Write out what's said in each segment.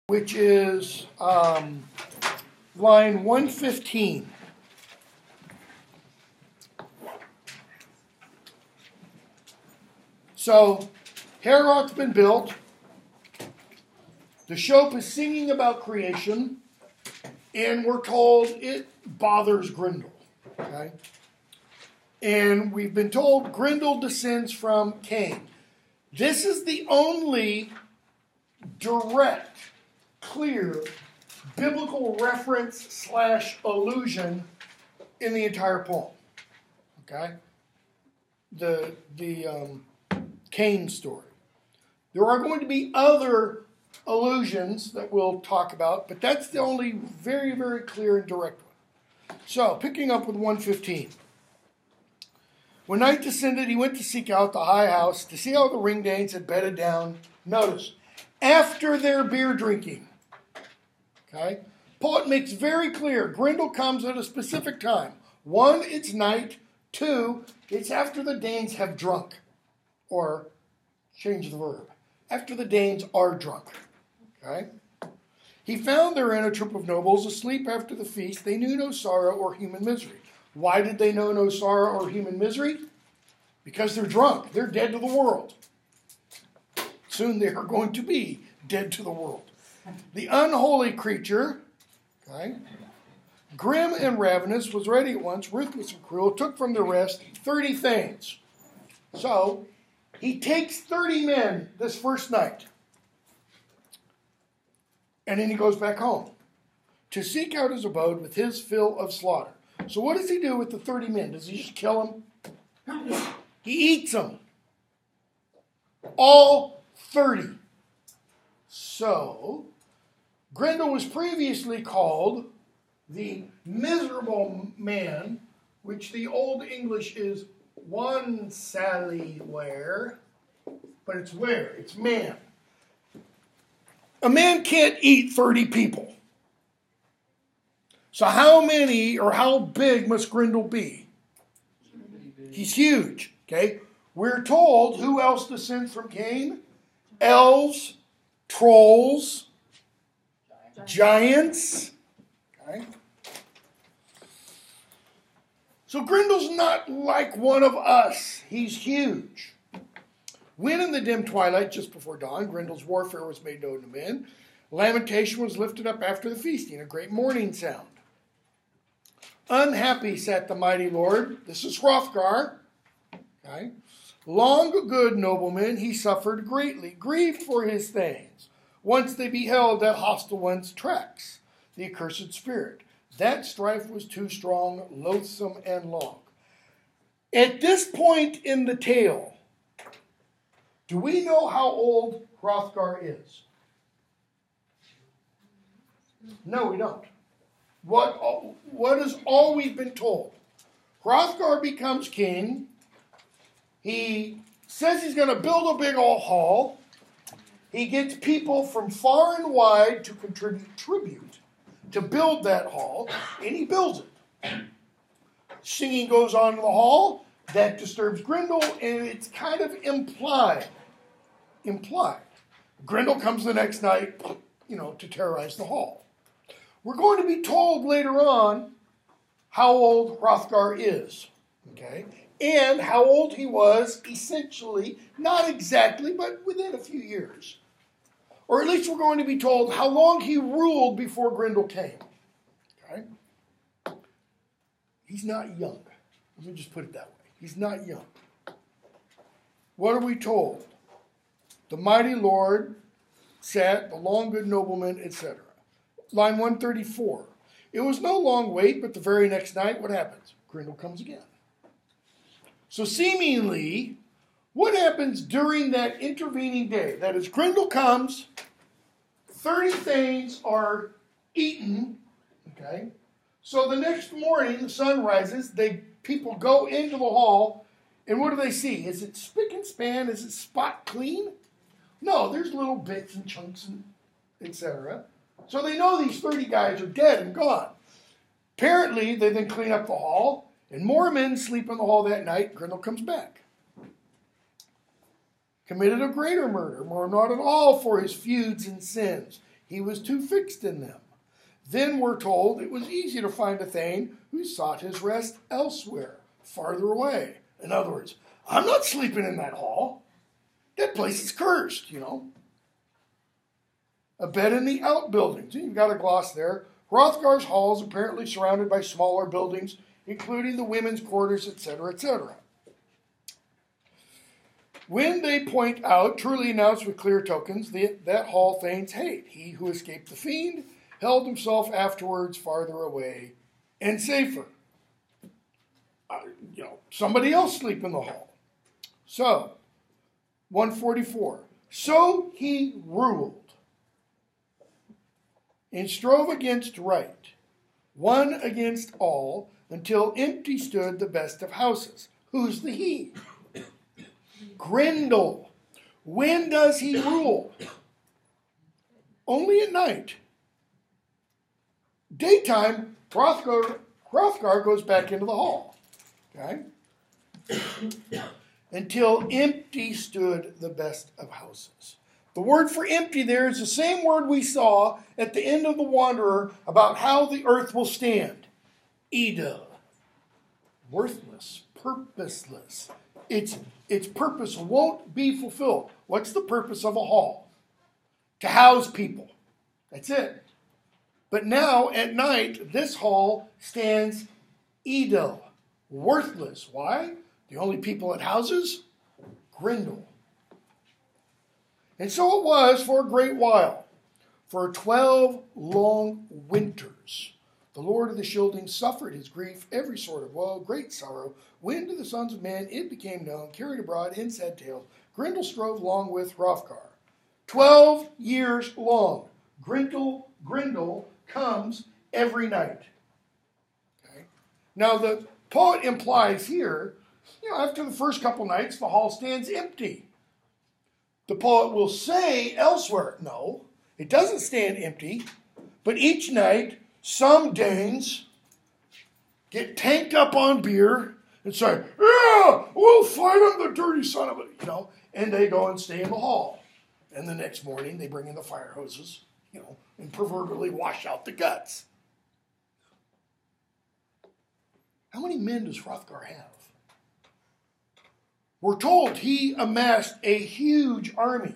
which is line 115. So, Heorot's been built. The Shope is singing about creation, and we're told it bothers Grendel. Okay? And we've been told Grendel descends from Cain. This is the only direct, clear, biblical reference / allusion in the entire poem. Okay? The Cain story. There are going to be other allusions that we'll talk about, but that's the only very, very clear and direct one. So, picking up with 115. When night descended, he went to seek out the high house to see how the ringdanes had bedded down. Notice, after their beer drinking. Okay? Poet makes very clear, Grendel comes at a specific time. 1, it's night. 2, it's after the Danes have drunk. Or, change the verb. After the Danes are drunk. Okay? He found therein a troop of nobles asleep after the feast. They knew no sorrow or human misery. Why did they know no sorrow or human misery? Because they're drunk. They're dead to the world. Soon they are going to be dead to the world. The unholy creature, okay, grim and ravenous, was ready at once, ruthless and cruel, took from the rest 30 things. So, he takes 30 men this first night. And then he goes back home to seek out his abode with his fill of slaughter. So what does he do with the 30 men? Does he just kill them? He eats them. All 30. So, Grendel was previously called the miserable man, which the Old English is one sally where, but it's where? It's man. A man can't eat 30 people. So how many or how big must Grendel be? He's huge. Okay? We're told who else descends from Cain? Elves, trolls, giants. Okay? So Grendel's not like one of us. He's huge. When in the dim twilight, just before dawn, Grendel's warfare was made known to men, lamentation was lifted up after the feasting, a great mourning sound. Unhappy sat the mighty lord. This is Hrothgar. Okay. Long a good nobleman, he suffered greatly, grieved for his thanes. Once they beheld that hostile one's tracks, the accursed spirit. That strife was too strong, loathsome, and long. At this point in the tale, do we know how old Hrothgar is? No, we don't. What is all we've been told? Hrothgar becomes king. He says he's going to build a big old hall. He gets people from far and wide to contribute tribute to build that hall, and he builds it. Singing goes on in the hall. That disturbs Grendel, and it's kind of implied. Grendel comes the next night, to terrorize the hall. We're going to be told later on how old Hrothgar is, okay? And how old he was, essentially, not exactly, but within a few years. Or at least we're going to be told how long he ruled before Grendel came, okay? He's not young. Let me just put it that way. He's not young. What are we told? The mighty lord sat, the long good nobleman, etc. Line 134. It was no long wait, but the very next night, what happens? Grendel comes again. So seemingly, what happens during that intervening day? That is, Grendel comes, 30 thanes are eaten, okay? So the next morning, the sun rises, people go into the hall, and what do they see? Is it spick and span? Is it spot clean? No, there's little bits and chunks, and etc. So they know these 30 guys are dead and gone. Apparently, they then clean up the hall, and more men sleep in the hall that night. Grendel comes back. Committed a greater murder, more not at all for his feuds and sins. he was too fixed in them. Then we're told it was easy to find a Thane who sought his rest elsewhere, farther away. In other words, I'm not sleeping in that hall. That place is cursed, you know. A bed in the outbuildings. You've got a gloss there. Hrothgar's hall is apparently surrounded by smaller buildings, including the women's quarters, etc., etc. When they point out, truly announced with clear tokens, that hall thanes hate. He who escaped the fiend held himself afterwards farther away and safer. Somebody else sleep in the hall. So, 144. So he ruled and strove against right, one against all, until empty stood the best of houses. Who's the he? Grendel. When does he rule? Only at night. Daytime, Hrothgar goes back into the hall. Okay? Until empty stood the best of houses. The word for empty there is the same word we saw at the end of the Wanderer about how the earth will stand. Edel. Worthless, purposeless. Its purpose won't be fulfilled. What's the purpose of a hall? To house people. That's it. But now, at night, this hall stands idle, worthless. Why? The only people it houses? Grendel. And so it was for a great while. For 12 long winters, the Lord of the Scyldings suffered his grief, every sort of woe, great sorrow. When to the sons of men it became known, carried abroad in sad tales, Grendel strove long with Hrothgar. 12 years long. Grendel comes every night. Okay? Now the poet implies here, after the first couple nights, the hall stands empty. The poet will say elsewhere, no, it doesn't stand empty, but each night some Danes get tanked up on beer and say, yeah, we'll fight him, the dirty son of it, and they go and stay in the hall. And the next morning they bring in the fire hoses, and proverbially wash out the guts. How many men does Hrothgar have? We're told he amassed a huge army.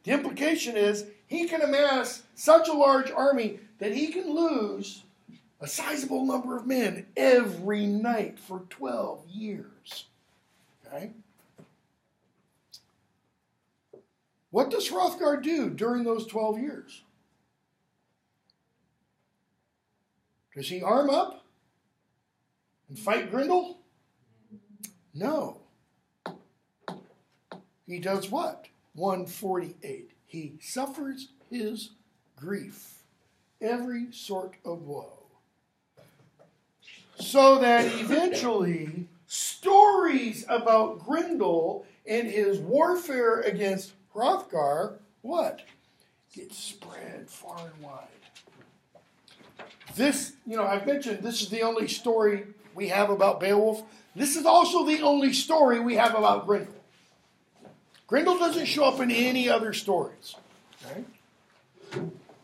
The implication is he can amass such a large army that he can lose a sizable number of men every night for 12 years. Okay? What does Hrothgar do during those 12 years? Does he arm up and fight Grendel? No. He does what? 148. He suffers his grief, every sort of woe. So that eventually stories about Grendel and his warfare against Hrothgar, what? Get spread far and wide. This, I've mentioned this is the only story we have about Beowulf. This is also the only story we have about Grendel. Grendel doesn't show up in any other stories. Okay?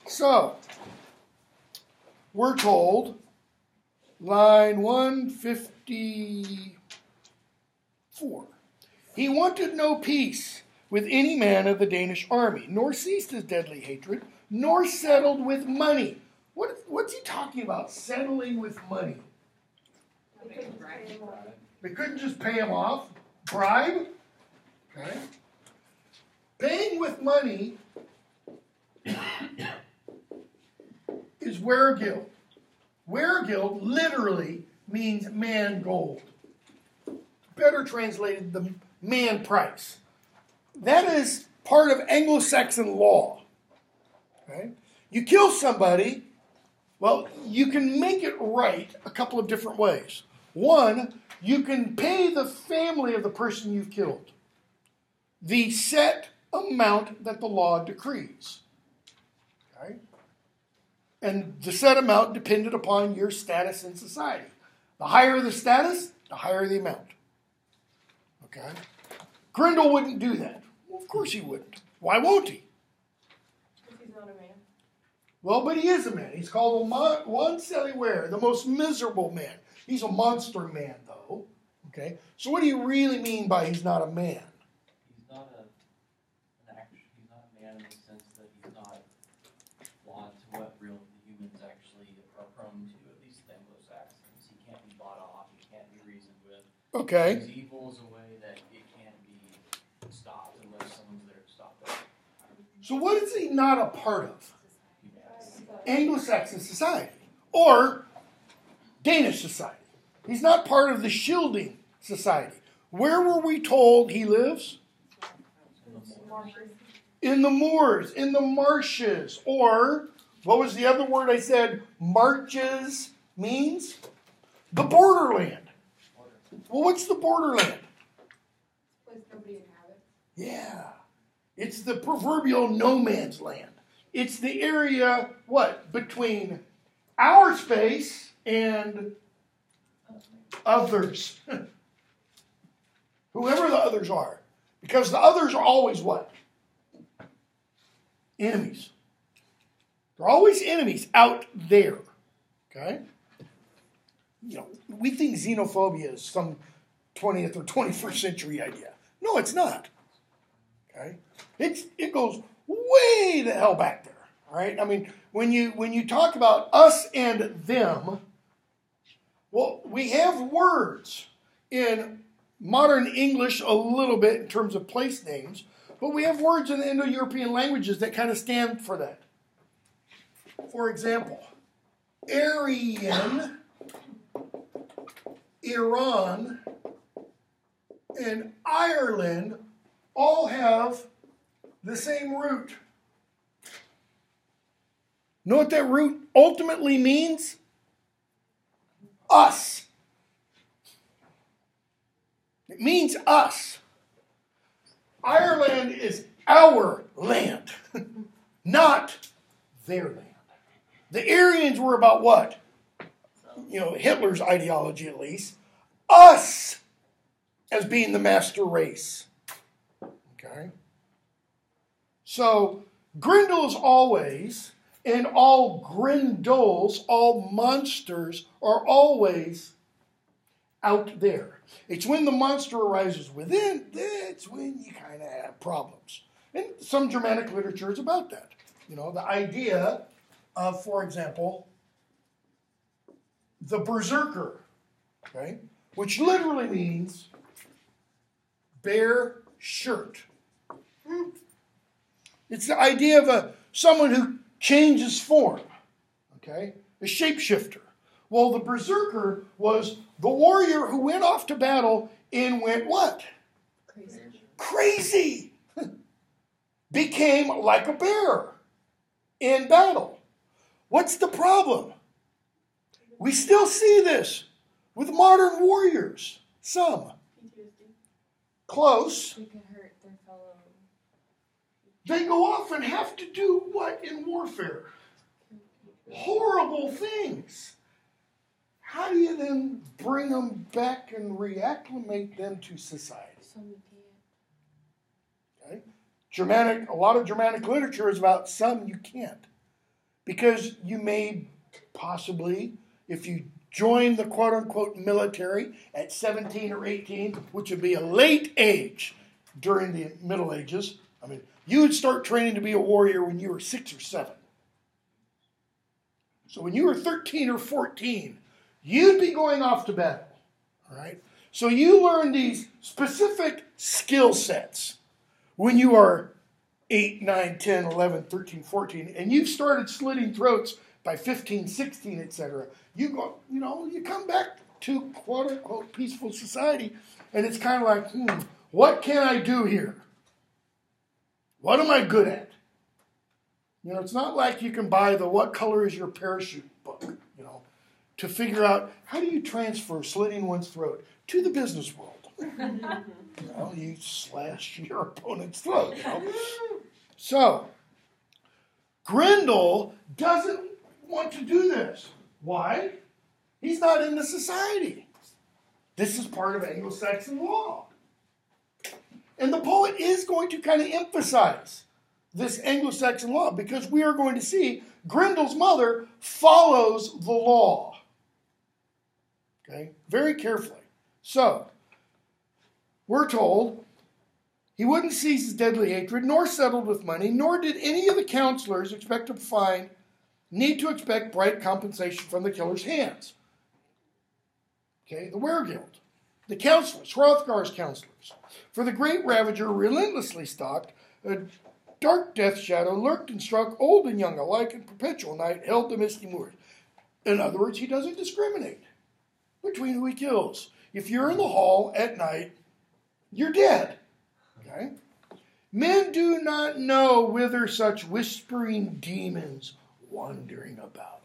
So, we're told, line 154, he wanted no peace with any man of the Danish army, nor ceased his deadly hatred, nor settled with money. What's he talking about, settling with money? They couldn't just pay him off? Bribe? Okay. Paying with money is weregild. Weregild literally means man gold. Better translated, the man price. That is part of Anglo-Saxon law. Okay? You kill somebody, well, you can make it right a couple of different ways. One, you can pay the family of the person you've killed the set amount that the law decrees. Okay? And the set amount depended upon your status in society. The higher the status, the higher the amount. Okay? Grendel wouldn't do that. Well, of course he wouldn't. Why won't he? Because he's not a man. Well, but he is a man. He's called one Celiware, the most miserable man. He's a monster man, though. Okay? So what do you really mean by he's not a man? He's not he's not a man in the sense that he's not flawed to what real humans actually are prone to, at least the Anglo-Saxons. He can't be bought off, he can't be reasoned with. Okay. His evil is a way that it can't be stopped unless someone's there to stop it. So what is he not a part of? Anglo-Saxon society or Danish society. He's not part of the shielding society. Where were we told he lives? In the moors, in the marshes, or what was the other word I said? Marches means? The borderland. Well, what's the borderland? Place nobody inhabits. Yeah. It's the proverbial no man's land. It's the area, what? Between our space and others. Whoever the others are. Because the others are always what? Enemies. They're always enemies out there. Okay? You know, we think xenophobia is some 20th or 21st century idea. No, it's not. Okay? It goes way the hell back there. All right? I mean, when you talk about us and them, well, we have words in modern English a little bit in terms of place names, but we have words in the Indo-European languages that kind of stand for that. For example, Aryan, Iran, and Ireland all have the same root. Know what that root ultimately means? Us. It means us. Ireland is our land, not their land. The Aryans were about what? You know, Hitler's ideology at least. Us as being the master race. Okay? So, Grendel is always, and all Grendels, all monsters, are always out there. It's when the monster arises within, that's when you kind of have problems. And some Germanic literature is about that. You know, the idea of, for example, the berserker, okay, which literally means bare shirt. It's the idea of someone who changes form, okay, a shapeshifter. Well, the berserker was the warrior who went off to battle and went what? Crazy. Became like a bear in battle. What's the problem? We still see this with modern warriors. Some. Close. They can hurt their fellow. They go off and have to do what in warfare? Horrible things. How do you then bring them back and reacclimate them to society? Some you can't. Okay? A lot of Germanic literature is about some you can't. Because you may possibly, if you join the quote-unquote military at 17 or 18, which would be a late age during the Middle Ages, I mean, you would start training to be a warrior when you were 6 or 7. So when you were 13 or 14, you'd be going off to battle. All right? So you learn these specific skill sets when you are 8, 9, 10, 11, 13, 14, and you've started slitting throats by 15, 16, etc. You go, you come back to quote-unquote peaceful society, and it's kind of like, what can I do here? What am I good at? It's not like you can buy the What Color Is Your Parachute book, to figure out how do you transfer slitting one's throat to the business world. You slash your opponent's throat. So, Grendel doesn't want to do this. Why? He's not in the society. This is part of Anglo-Saxon law. And the poet is going to kind of emphasize this Anglo-Saxon law, because we are going to see Grendel's mother follows the law. Okay, very carefully. So, we're told he wouldn't cease his deadly hatred, nor settled with money, nor did any of the counselors need to expect bright compensation from the killer's hands. Okay, the Weregild, the counselors, Hrothgar's counselors. For the great ravager relentlessly stalked, a dark death shadow lurked and struck old and young alike, and perpetual night held the misty moors. In other words, he doesn't discriminate between who he kills. If you're in the hall at night, you're dead. Okay? Men do not know whither such whispering demons wander about.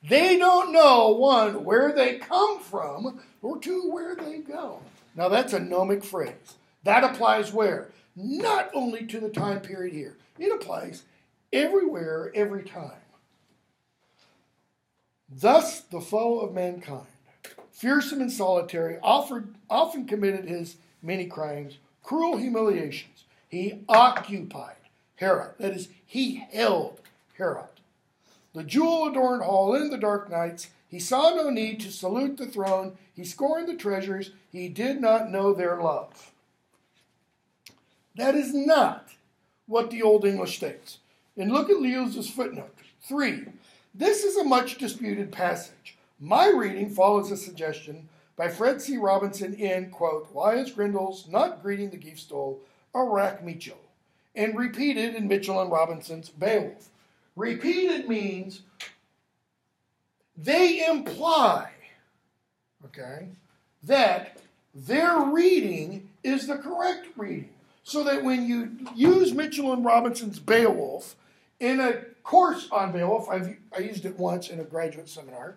They don't know, one, where they come from, or two, where they go. Now that's a gnomic phrase. That applies where? Not only to the time period here. It applies everywhere, every time. Thus, the foe of mankind, fearsome and solitary, often committed his many crimes, cruel humiliations. He occupied Heorot. That is, he held Heorot. The jewel-adorned hall in the dark nights. He saw no need to salute the throne. He scorned the treasures. He did not know their love. That is not what the Old English states. And look at Lewes's footnote. 3. This is a much disputed passage. My reading follows a suggestion by Fred C. Robinson in, quote, Why is Grendel's not greeting the Giefstol a rack Mitchell? And repeated in Mitchell and Robinson's Beowulf. Repeated means they imply, okay, that their reading is the correct reading. So that when you use Mitchell and Robinson's Beowulf in a course on Beowulf, I used it once in a graduate seminar,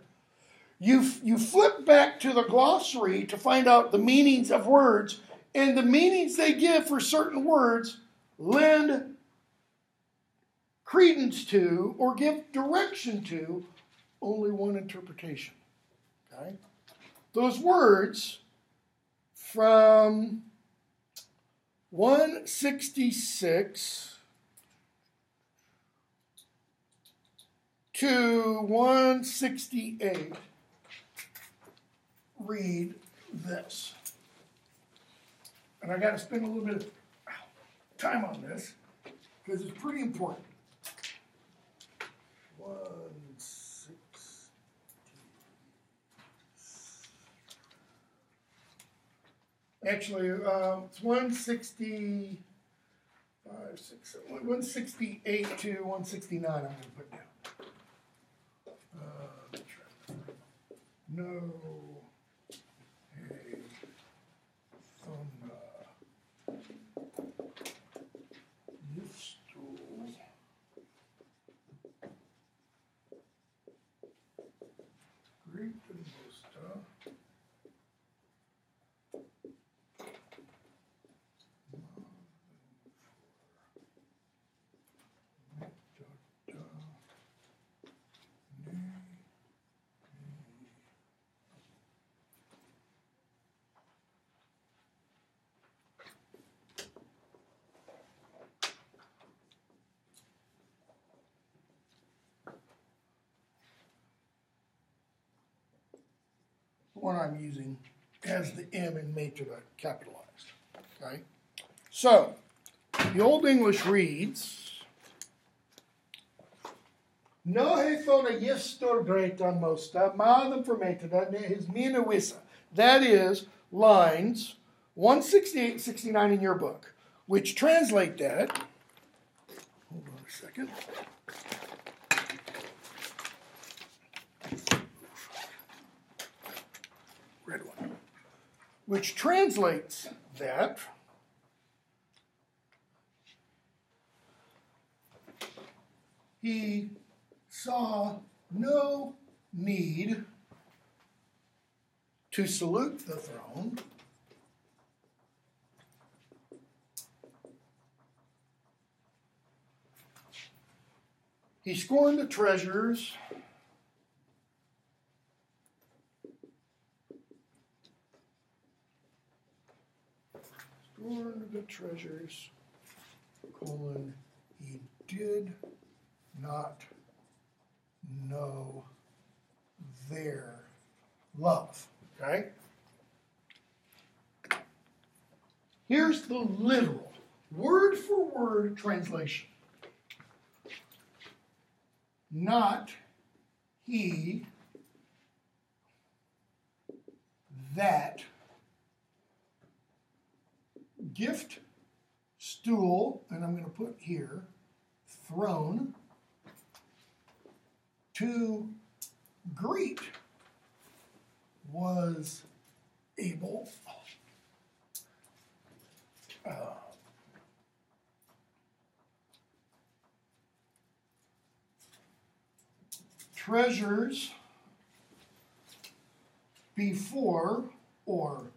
you flip back to the glossary to find out the meanings of words, and the meanings they give for certain words lend credence to or give direction to only one interpretation. Okay? Those words from 166 to 168 read this. And I got to spend a little bit of time on this because it's pretty important. 160. Actually, it's 168 to 169 I'm going to put down. No. Hey. Great and Bosta. One I'm using has the M in Meta capitalized. Okay? So, the Old English reads, No he thona yistor greaton mosta, madam formatada, ne his mina wissa. That is lines 168 and 69 in your book, which translate that. Hold on a second. Red one. Which translates that he saw no need to salute the throne, he scorned the treasures, colon, he did not know their love. Okay? Here's the literal, word for word translation. Not he that gift stool, and I'm going to put here, thrown to greet was able treasures before or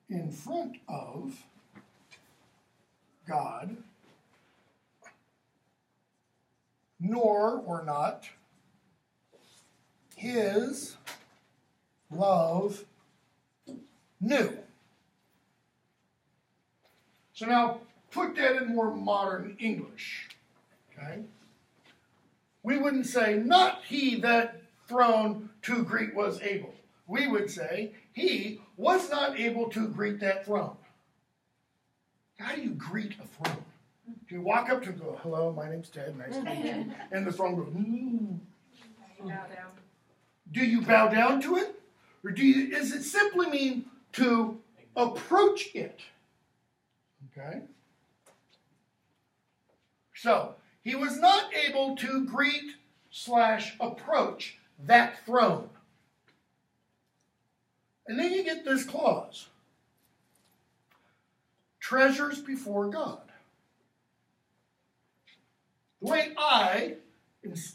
in front of God, nor or not his love knew. So now put that in more modern English. Okay? We wouldn't say, not he that thrown to greet was able. We would say, he was not able to greet that throne. How do you greet a throne? Do you walk up to him and go, hello, my name's Ted, nice to meet you. And the throne goes, Bow down. Do you bow down to it? Or does it simply mean to approach it? Okay? So, he was not able to greet / approach that throne. And then you get this clause. Treasures before God. The way I,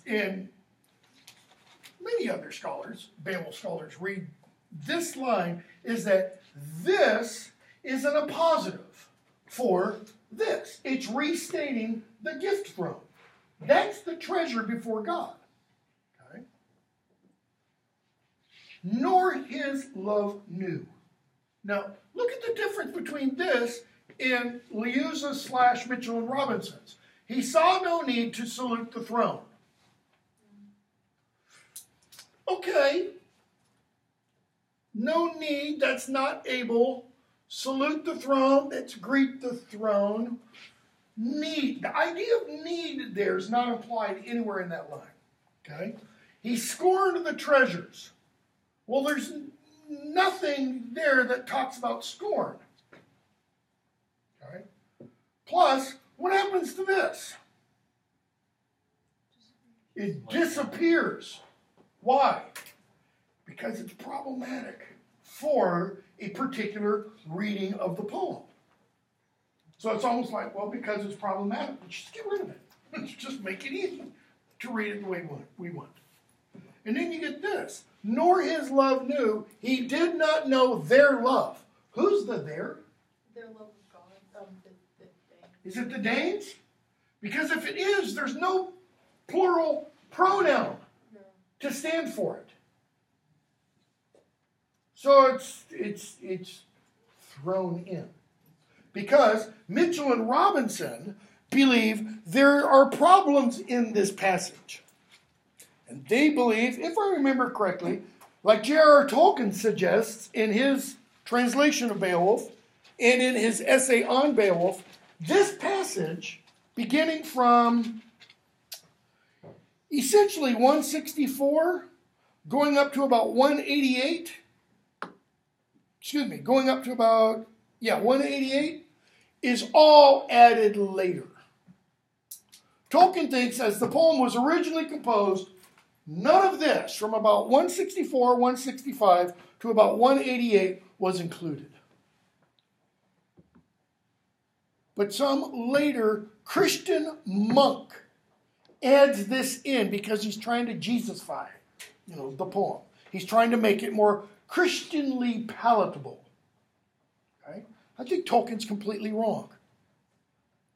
and many other scholars, Beowulf scholars, read this line is that this is an appositive for this. It's restating the gift throne. That's the treasure before God. Okay? Nor his love knew. Now, look at the difference between this and Liuza's / Mitchell and Robinson's. He saw no need to salute the throne. Okay. No need, that's not able. Salute the throne, that's greet the throne. Need, the idea of need there is not applied anywhere in that line. Okay? He scorned the treasures. Well, there's nothing there that talks about scorn. Okay? Plus, what happens to this? It disappears. Why? Because it's problematic for a particular reading of the poem. So it's almost like, well, because it's problematic, let's just get rid of it. Let's just make it easy to read it the way we want. And then you get this. Nor his love knew, he did not know their love. Who's the there? Their love of God. The Danes. Is it the Danes? Because if it is, there's no plural pronoun to stand for it. So it's thrown in. Because Mitchell and Robinson believe there are problems in this passage. And they believe, if I remember correctly, like J.R.R. Tolkien suggests in his translation of Beowulf and in his essay on Beowulf, this passage, beginning from essentially 164, going up to about 188, going up to about, 188, is all added later. Tolkien thinks as the poem was originally composed, none of this from about 164, 165 to about 188 was included. But some later Christian monk adds this in because he's trying to Jesusify, the poem. He's trying to make it more Christianly palatable. Okay? I think Tolkien's completely wrong.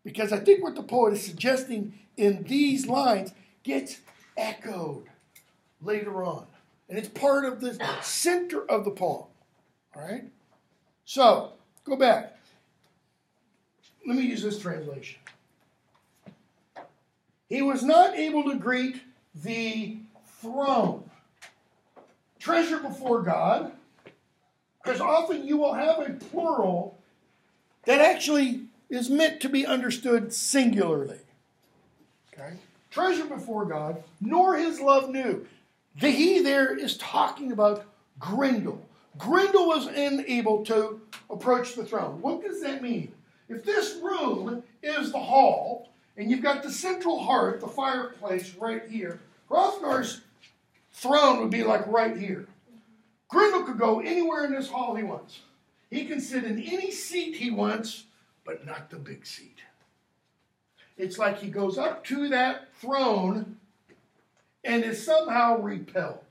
Because I think what the poet is suggesting in these lines gets echoed later on. And it's part of the center of the poem. All right? So, go back. let me use this translation. He was not able to greet the throne. Treasure before God, because often you will have a plural that actually is meant to be understood singularly. Okay? Treasure before God, nor his love knew. The he there is talking about Grendel. Grendel was unable to approach the throne. What does that mean? If this room is the hall, and you've got the central hearth, the fireplace right here, Hrothgar's throne would be like right here. Grendel could go anywhere in this hall he wants. He can sit in any seat he wants, but not the big seat. It's like he goes up to that throne and is somehow repelled.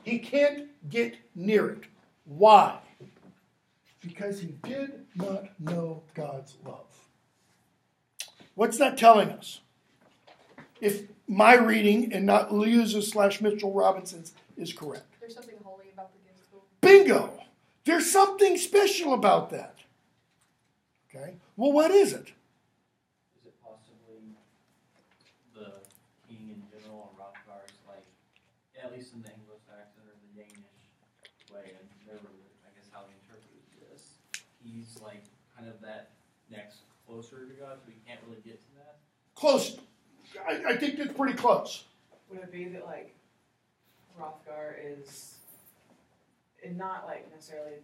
He can't get near it. Why? Because he did not know God's love. What's that telling us? If my reading and not Liuz's / Mitchell Robinson's is correct. There's something holy about the gifts. Bingo! There's something special about that. Okay? Well, what is it? Is it possibly the king in general, or Hrothgar's, like, at least in the Anglo-Saxon or the Danish way, and never, I guess, how they interpreted this, he's like kind of that next closer to God, so he can't really get to that? Close. I think that's pretty close. Would it be that, like, Hrothgar is not, like, necessarily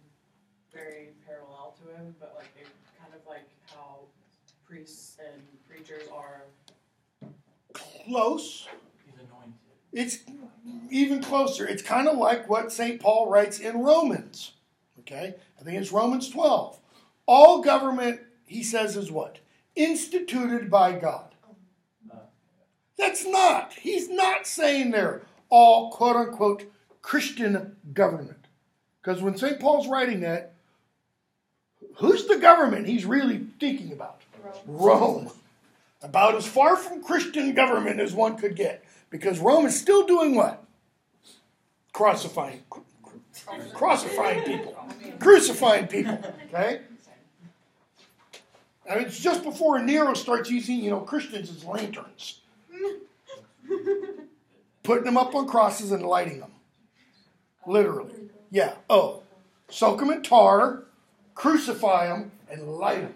very parallel to him, but, like, they're kind of like how priests and preachers are? Close. He's anointed. It's even closer. It's kind of like what St. Paul writes in Romans. Okay? I think it's Romans 12. All government, he says, is what? Instituted by God. That's not. He's not saying they're all, quote unquote, Christian government. Because when St. Paul's writing that, who's the government he's really thinking about? Rome. About as far from Christian government as one could get. Because Rome is still doing what? Crucifying people. Crucifying people. Okay? I mean, it's just before Nero starts using, Christians as lanterns. Putting them up on crosses and lighting them. Literally. Yeah. Oh. Soak them in tar, crucify them, and light them.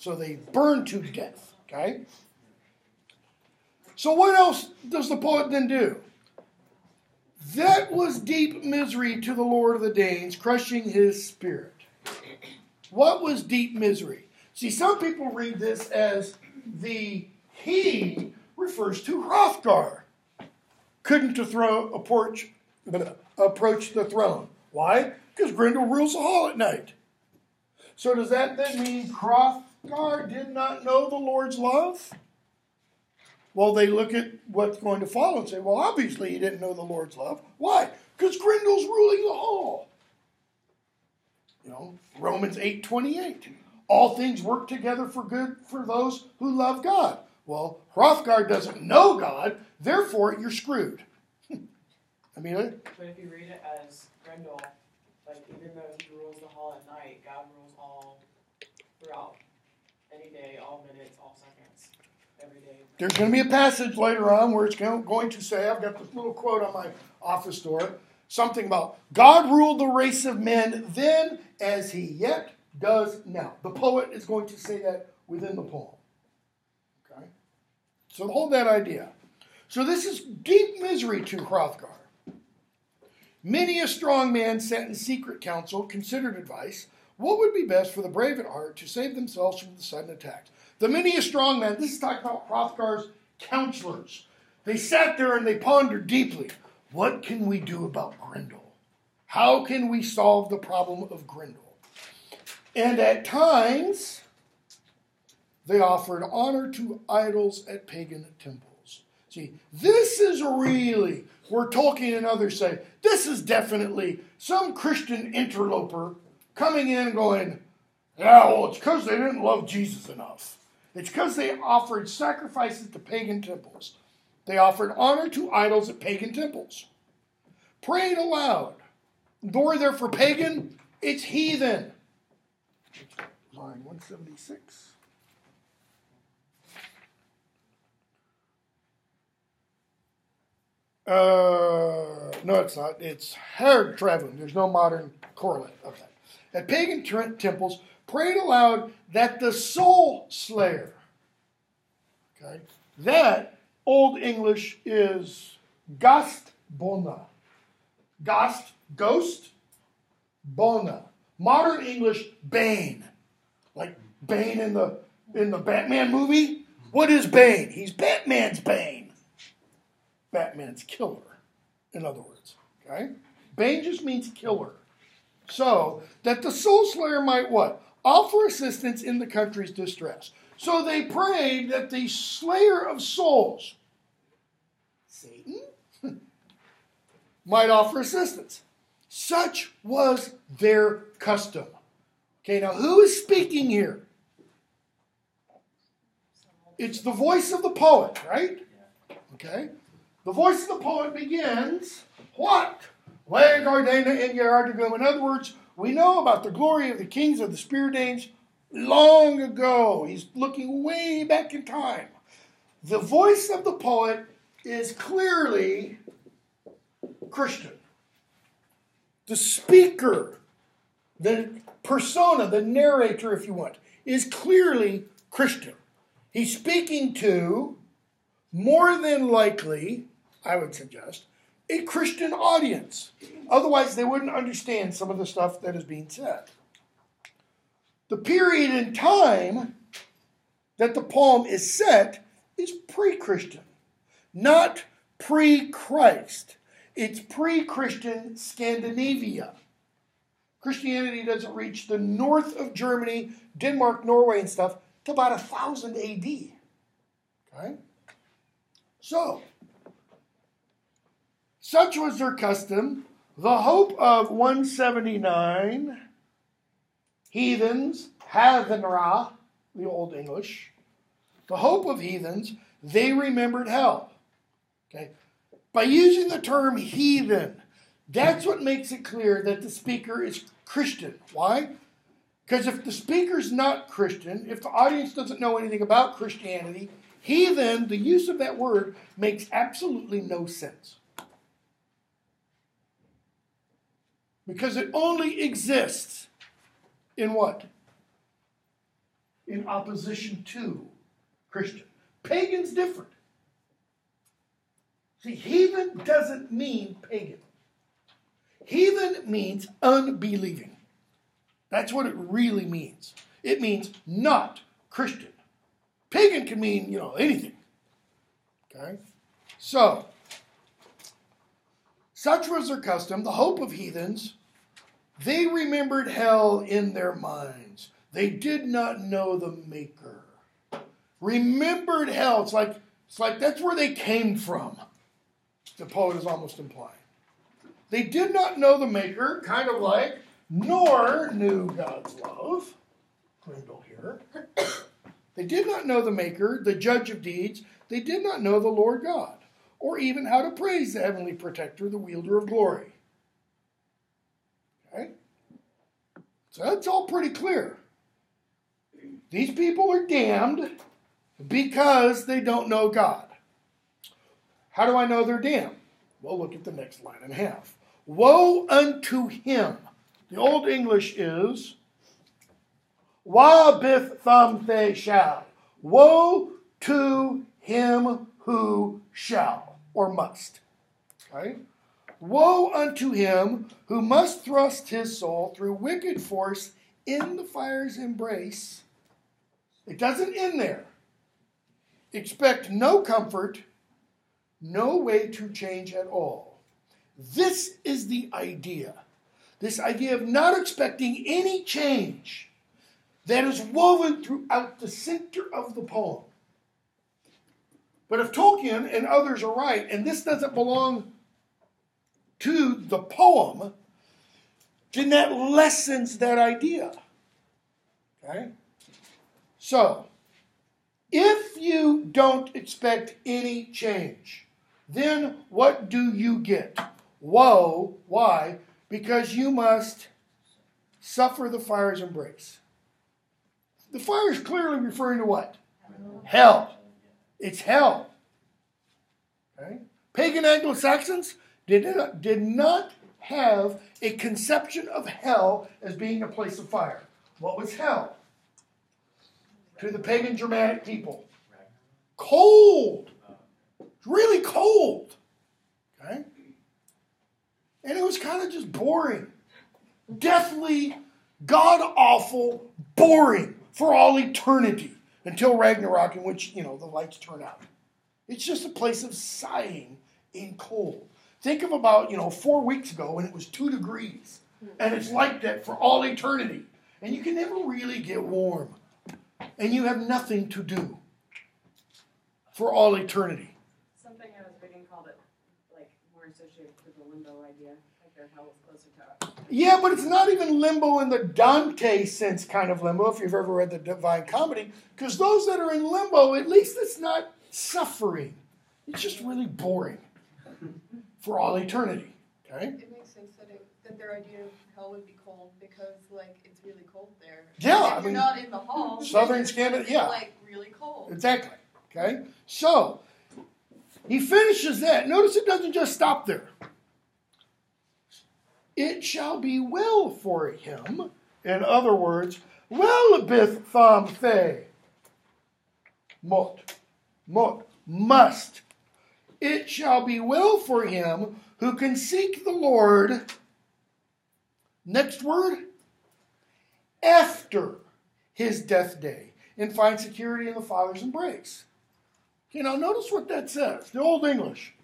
So they burn to death. Okay? So what else does the poet then do? That was deep misery to the Lord of the Danes, crushing his spirit. What was deep misery? See, some people read this as the he refers to Hrothgar. Couldn't approach the throne. Why? Because Grendel rules the hall at night. So does that then mean Hrothgar did not know the Lord's love? Well, they look at what's going to follow and say, well, obviously he didn't know the Lord's love. Why? Because Grendel's ruling the hall. Romans 8:28. All things work together for good for those who love God. Well, Hrothgar doesn't know God, therefore you're screwed. Amelia? But if you read it as Grendel, like, even though he rules the hall at night, God rules all throughout any day, all minutes, all seconds, every day. There's going to be a passage later on where it's going to say, I've got this little quote on my office door, something about God ruled the race of men then as he yet does now. The poet is going to say that within the poem. Okay? So hold that idea. So this is deep misery to Hrothgar. Many a strong man sat in secret council, considered advice. What would be best for the brave at heart to save themselves from the sudden attacks? The many a strong man, this is talking about Hrothgar's counselors. They sat there and they pondered deeply. What can we do about Grendel? How can we solve the problem of Grendel? And at times, they offered honor to idols at pagan temples. See, this is really where Tolkien and others say, this is definitely some Christian interloper coming in and going, yeah, well, it's because they didn't love Jesus enough. It's because they offered sacrifices to pagan temples. They offered honor to idols at pagan temples. Prayed aloud. Though they're for pagan, it's heathen. line 176. No, it's not. It's Hertraven. There's no modern correlate of that. At pagan temples, prayed aloud that the soul slayer, okay, that Old English is gast bona. Gast, ghost, bona. Modern English, Bane. Like Bane in the Batman movie. What is Bane? He's Batman's Bane. Batman's killer, in other words. Okay? Bane just means killer. So, that the soul slayer might what? Offer assistance in the country's distress. So they prayed that the slayer of souls, Satan, might offer assistance. Such was their custom. Okay, now who is speaking here? It's the voice of the poet, right? Okay. The voice of the poet begins, what? In other words, we know about the glory of the kings of the Spear Danes long ago. He's looking way back in time. The voice of the poet is clearly Christian. The speaker, the persona, the narrator, if you want, is clearly Christian. He's speaking to, more than likely, I would suggest, a Christian audience. Otherwise, they wouldn't understand some of the stuff that is being said. The period in time that the poem is set is pre-Christian, not pre-Christ. It's pre-Christian Scandinavia. Christianity doesn't reach the north of Germany, Denmark, Norway, and stuff till about 1000 AD. Okay? So, such was their custom. The hope of 179 heathens, Hathenra, the Old English, the hope of heathens, they remembered hell. Okay? By using the term heathen, that's what makes it clear that the speaker is Christian. Why? Because if the speaker's not Christian, if the audience doesn't know anything about Christianity, heathen, the use of that word, makes absolutely no sense. Because it only exists in what? In opposition to Christian. Pagan's different. See, heathen doesn't mean pagan. Heathen means unbelieving. That's what it really means. It means not Christian. Pagan can mean, anything. Okay? So, such was their custom, the hope of heathens. They remembered hell in their minds. They did not know the Maker. Remembered hell. It's like that's where they came from. The poet is almost implying. They did not know the Maker, kind of like, nor knew God's love. Grindle here. They did not know the Maker, the judge of deeds. They did not know the Lord God, or even how to praise the heavenly protector, the wielder of glory. Okay? So that's all pretty clear. These people are damned because they don't know God. How do I know they're damned? Well, look at the next line and a half. Woe unto him. The Old English is Wa bith thum the shall. Woe to him who shall or must. Okay? Woe unto him who must thrust his soul through wicked force in the fire's embrace. It doesn't end there. Expect no comfort, no way to change at all. This is the idea. This idea of not expecting any change that is woven throughout the center of the poem. But if Tolkien and others are right, and this doesn't belong to the poem, then that lessens that idea. Okay? So, if you don't expect any change, then what do you get? Woe. Why? Because you must suffer the fire's embrace. The fire is clearly referring to what? Hell. It's hell. Okay? Pagan Anglo-Saxons did not have a conception of hell as being a place of fire. What was hell? To the pagan Germanic people. Cold. Really cold. Okay? And it was kind of just boring. Deathly, god-awful, boring for all eternity. Until Ragnarok, in which, the lights turn out. It's just a place of sighing in cold. Think of about, 4 weeks ago when it was 2 degrees. And it's like that for all eternity. And you can never really get warm. And you have nothing to do for all eternity. Something I was reading called it, more associated with the limbo idea. Like their hell was closer to us. Yeah, but it's not even limbo in the Dante sense kind of limbo, if you've ever read the Divine Comedy. Because those that are in limbo, at least it's not suffering. It's just really boring for all eternity. Okay? It makes sense that their idea of hell would be cold because, it's really cold there. Yeah, If you're not in the hall, Southern Scandinavia, yeah. It's, really cold. Exactly. Okay? So, he finishes that. Notice it doesn't just stop there. It shall be well for him. In other words, wellbeth tham the. Must. It shall be well for him who can seek the Lord. Next word. After his death day. And find security in the Father's embrace. Okay, now notice what that says. The Old English.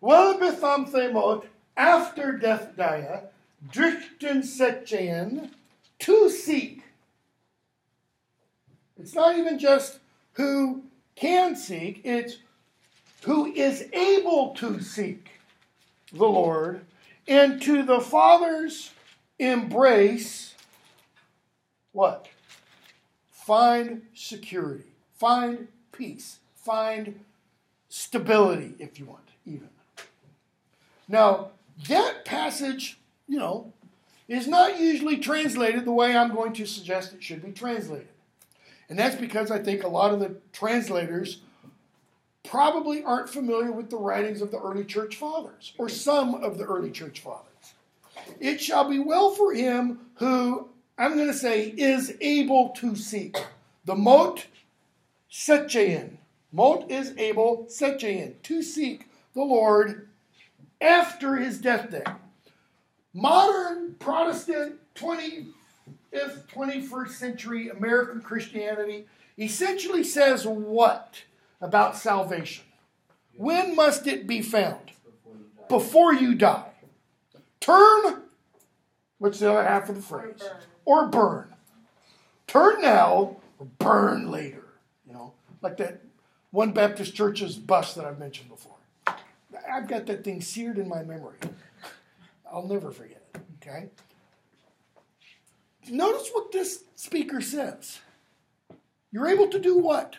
Wellbeth tham the after death dia, drichten setjen, to seek. It's not even just who can seek, it's who is able to seek the Lord, and to the Father's embrace, what? Find security, find peace, find stability, if you want, even. Now, that passage, is not usually translated the way I'm going to suggest it should be translated. And that's because I think a lot of the translators probably aren't familiar with the writings of the early church fathers, or some of the early church fathers. It shall be well for him who, I'm going to say, is able to seek. The mot setjein. Mot is able, setjein, to seek the Lord after his death day. Modern Protestant 20th, 21st century American Christianity essentially says what about salvation? When must it be found? Before you die. Turn, what's the other half of the phrase? Or burn. Turn now or burn later. Like that one Baptist church's bus that I've mentioned before. I've got that thing seared in my memory. I'll never forget it, okay? Notice what this speaker says. You're able to do what?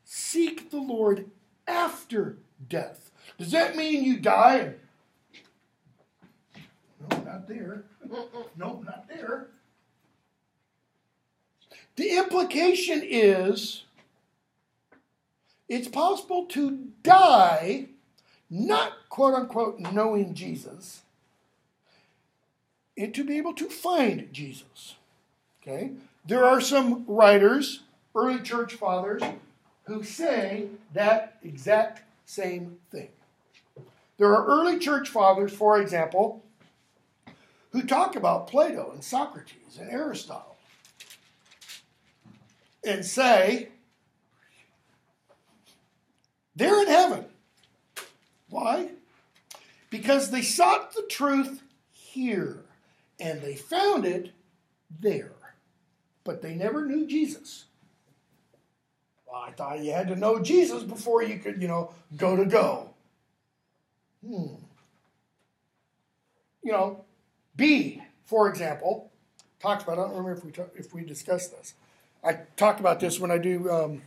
Seek the Lord after death. Does that mean you die? No, not there. No, not there. The implication is it's possible to die not, quote unquote, knowing Jesus, and to be able to find Jesus. Okay? There are some writers, early church fathers, who say that exact same thing. There are early church fathers, for example, who talk about Plato and Socrates and Aristotle and say they're in heaven. Why? Because they sought the truth here and they found it there. But they never knew Jesus. Well, I thought you had to know Jesus before you could, go to go. B, for example, talks about, I don't remember if we discussed this. I talk about this when I do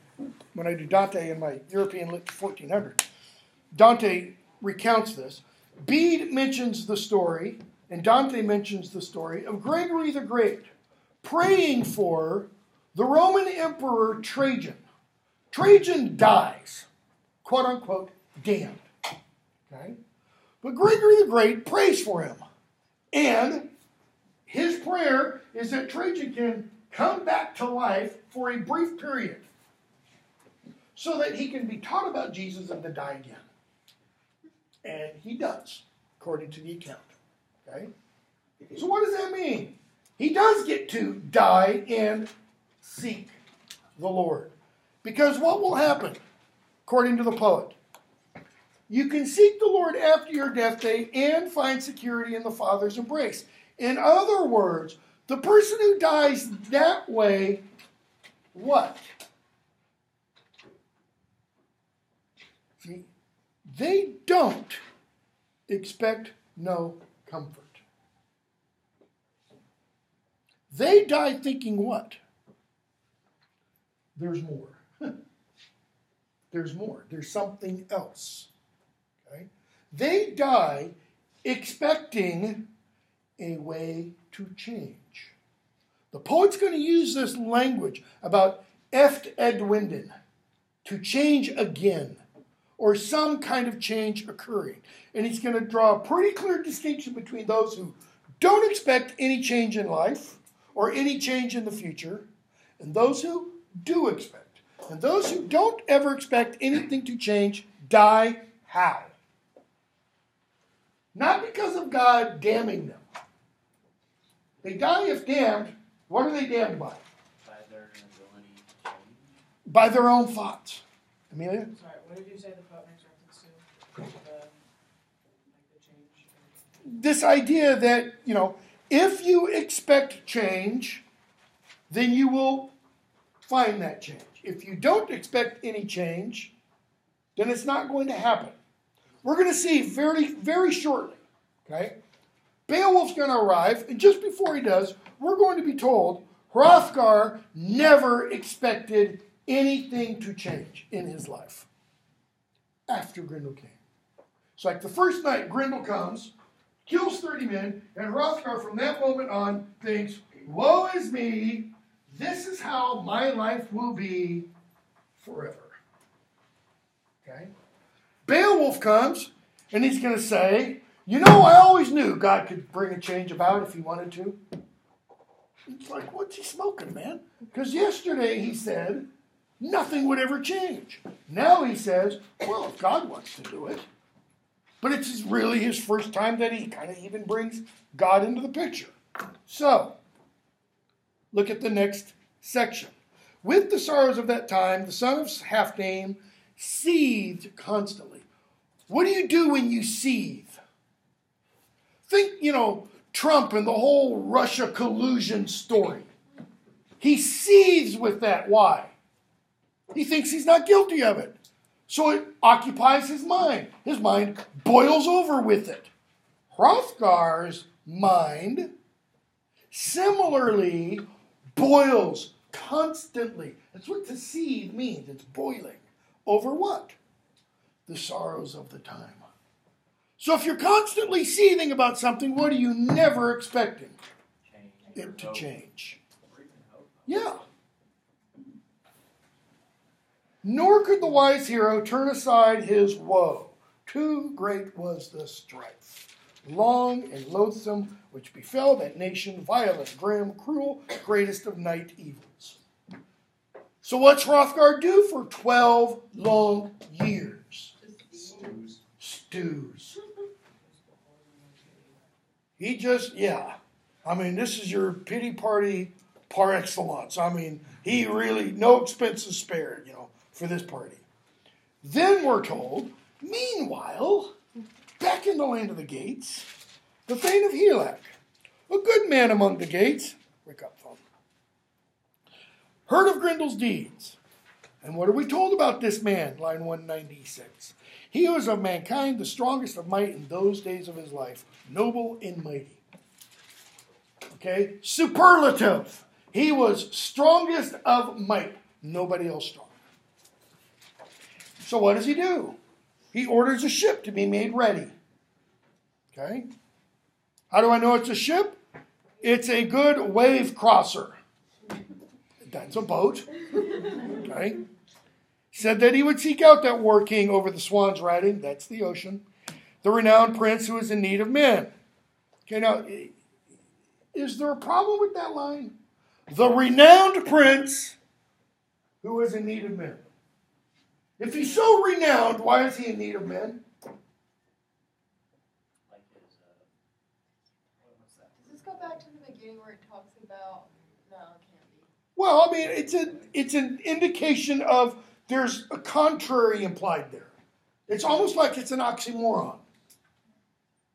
Dante in my European Lit 1400. Dante recounts this. Bede mentions the story, and Dante mentions the story of Gregory the Great, praying for the Roman Emperor Trajan. Trajan dies, quote unquote, damned. Okay? But Gregory the Great prays for him. And his prayer is that Trajan can come back to life for a brief period so that he can be taught about Jesus and to die again. And he does, according to the account. Okay? So what does that mean? He does get to die and seek the Lord. Because what will happen, according to the poet? You can seek the Lord after your death day and find security in the Father's embrace. In other words, the person who dies that way, what? See, they don't expect no comfort. They die thinking what? There's more. There's more. There's something else. Okay? They die expecting a way to change. The poet's going to use this language about eft edwinden, to change again, or some kind of change occurring. And he's going to draw a pretty clear distinction between those who don't expect any change in life or any change in the future, and those who do expect. And those who don't ever expect anything to change die how? Not because of God damning them. They die if damned. What are they damned by? By their inability to change. By their own thoughts. Amelia? Sorry, what did you say the poet makes reference to? The change? This idea that, if you expect change, then you will find that change. If you don't expect any change, then it's not going to happen. We're going to see very, very shortly, okay? Beowulf's going to arrive, and just before he does, we're going to be told Hrothgar never expected anything to change in his life after Grendel came. It's like the first night Grendel comes, kills 30 men, and Hrothgar from that moment on thinks, woe is me, this is how my life will be forever. Okay? Beowulf comes, and he's going to say, I always knew God could bring a change about if he wanted to. It's like, what's he smoking, man? Because yesterday he said nothing would ever change. Now he says, well, if God wants to do it. But it's really his first time that he kind of even brings God into the picture. So, look at the next section. With the sorrows of that time, the son of Halfdame seethed constantly. What do you do when you seethe? Think, Trump and the whole Russia collusion story. He seethes with that. Why? He thinks he's not guilty of it. So it occupies his mind. His mind boils over with it. Hrothgar's mind similarly boils constantly. That's what to seethe means. It's boiling. Over what? The sorrows of the time. So if you're constantly seething about something, what are you never expecting? It to change. Yeah. Nor could the wise hero turn aside his woe. Too great was the strife, long and loathsome, which befell that nation, violent, grim, cruel, greatest of night evils. So what's Hrothgar do for 12 long years? Stews. He just, this is your pity party par excellence. He really, no expenses spared, for this party. Then we're told, meanwhile, back in the land of the Gates, the Thane of Helak, a good man among the Gates, wake up, phone, heard of Grendel's deeds. And what are we told about this man? Line 196. He was of mankind the strongest of might in those days of his life, noble and mighty. Okay? Superlative. He was strongest of might. Nobody else strong. So what does he do? He orders a ship to be made ready. Okay? How do I know it's a ship? It's a good wave crosser. That's a boat. Okay. Said that he would seek out that war king over the swans riding. That's the ocean. The renowned prince who is in need of men. Okay, now, is there a problem with that line? The renowned prince who is in need of men. If he's so renowned, why is he in need of men? Like his, what's that? Does this go back to the beginning where it talks about, no, it can't be. Well, I mean, it's an indication of there's a contrary implied there. It's almost like it's an oxymoron.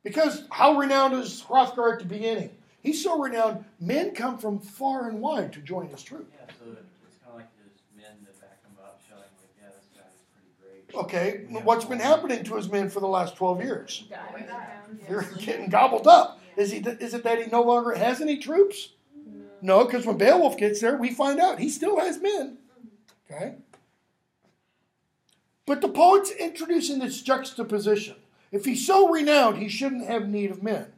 Because how renowned is Hrothgar at the beginning? He's so renowned, men come from far and wide to join his troop. Yeah, so it's kind of like his men that back him up, showing like, yeah, this guy's pretty great. Okay, what's been happening to his men for the last 12 years? Dies. They're getting gobbled up. Is it that he no longer has any troops? No, because when Beowulf gets there, we find out he still has men. Okay? But the poet's introducing this juxtaposition. If he's so renowned, he shouldn't have need of men.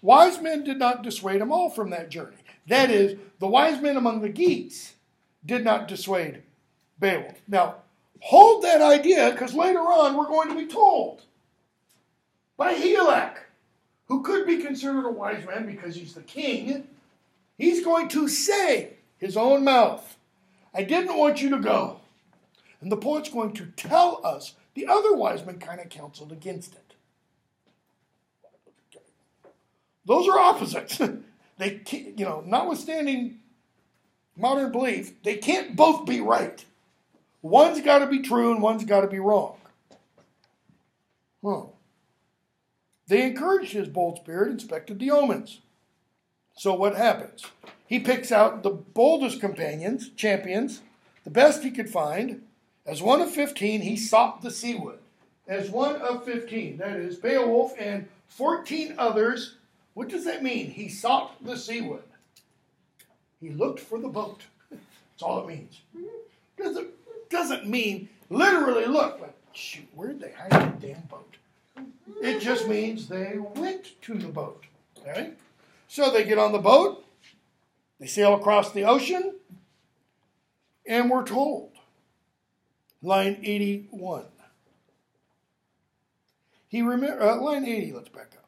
Wise men did not dissuade him all from that journey. That is, the wise men among the Geats did not dissuade Beowulf. Now, hold that idea, because later on we're going to be told by Hygelac, who could be considered a wise man because he's the king, he's going to say, his own mouth, I didn't want you to go. And the poet's going to tell us the other wise men kind of counseled against it. Those are opposites. They can't, notwithstanding modern belief, they can't both be right. One's got to be true and one's got to be wrong. They encouraged his bold spirit, inspected the omens. So what happens? He picks out the boldest champions, the best he could find. As one of 15, he sought the seawood. As one of 15, that is, Beowulf and 14 others. What does that mean? He sought the seawood. He looked for the boat. That's all it means. Doesn't mean literally look. Like, shoot, where'd they hide that damn boat? It just means they went to the boat. Okay? So they get on the boat. They sail across the ocean. And we're told. Line 81. Line 80, let's back up.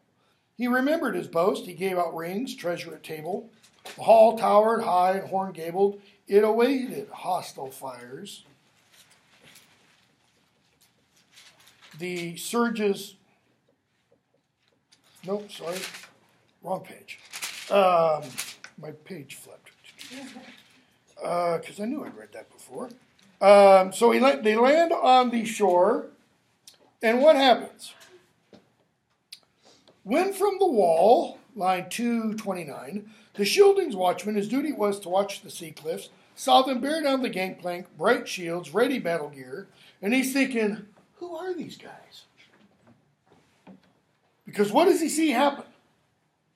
He remembered his boast. He gave out rings, treasure at table. The hall towered high and horn-gabled. It awaited hostile fires. The surges... Nope, sorry. Wrong page. My page flipped. Because I knew I'd read that before. So they land on the shore, and what happens? When from the wall, line 229, the Scyldings watchman, his duty was to watch the sea cliffs, saw them bear down the gangplank, bright shields, ready battle gear, and he's thinking, who are these guys? Because what does he see happen?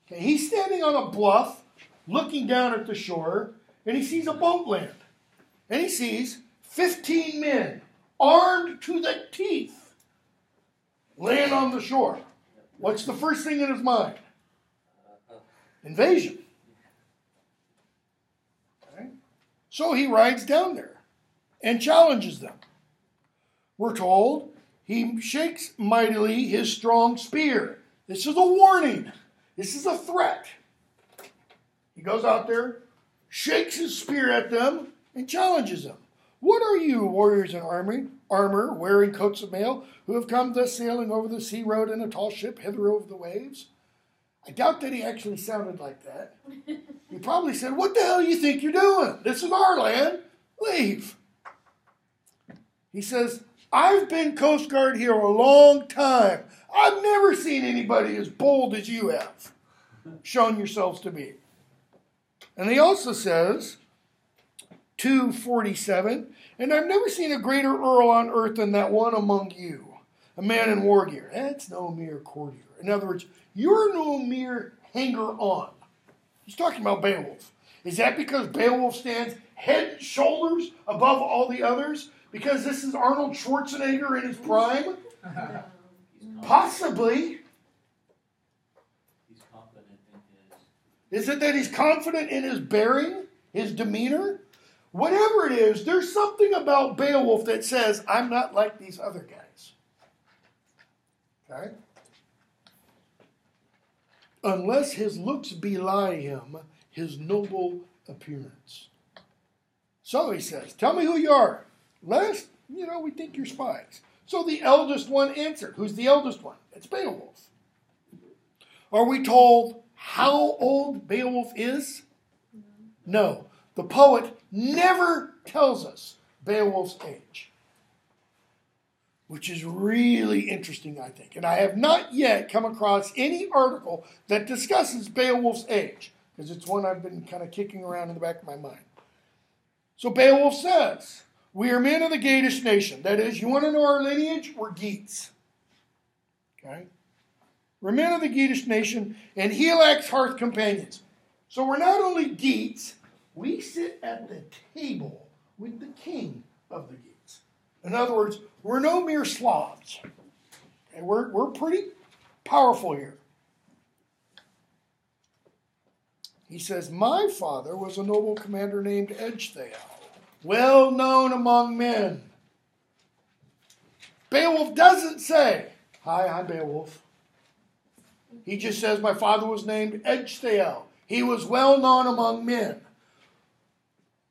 Okay, he's standing on a bluff, looking down at the shore, and he sees a boat land. And he sees 15 men, armed to the teeth, land on the shore. What's the first thing in his mind? Invasion. Okay. So he rides down there and challenges them. We're told he shakes mightily his strong spear. This is a warning. This is a threat. He goes out there, shakes his spear at them, and challenges them. What are you, warriors in armor, wearing coats of mail, who have come thus sailing over the sea road in a tall ship hither over the waves? I doubt that he actually sounded like that. He probably said, what the hell do you think you're doing? This is our land. Leave. He says, I've been Coast Guard here a long time. I've never seen anybody as bold as you have shown yourselves to be. And he also says, 247, and I've never seen a greater earl on earth than that one among you, a man in war gear. That's no mere courtier. In other words, you're no mere hanger-on. He's talking about Beowulf. Is that because Beowulf stands head and shoulders above all the others? Because this is Arnold Schwarzenegger in his prime? Possibly. He's confident in his Is it that he's confident in his bearing, his demeanor? Whatever it is, there's something about Beowulf that says, I'm not like these other guys. Okay? Unless his looks belie him, his noble appearance. So he says, tell me who you are. Lest, we think you're spies. So the eldest one answered. Who's the eldest one? It's Beowulf. Are we told how old Beowulf is? No. The poet never tells us Beowulf's age. Which is really interesting, I think. And I have not yet come across any article that discusses Beowulf's age. Because it's one I've been kind of kicking around in the back of my mind. So Beowulf says, we are men of the Geatish nation. That is, you want to know our lineage? We're Geats. Okay? We're men of the Geatish nation and Helak's hearth companions. So we're not only Geats, we sit at the table with the king of the Geats. In other words, we're no mere Slavs. Okay? We're pretty powerful here. He says, my father was a noble commander named Ecgtheow, well known among men. Beowulf doesn't say, hi, I'm Beowulf. He just says, my father was named Ecgtheow. He was well known among men.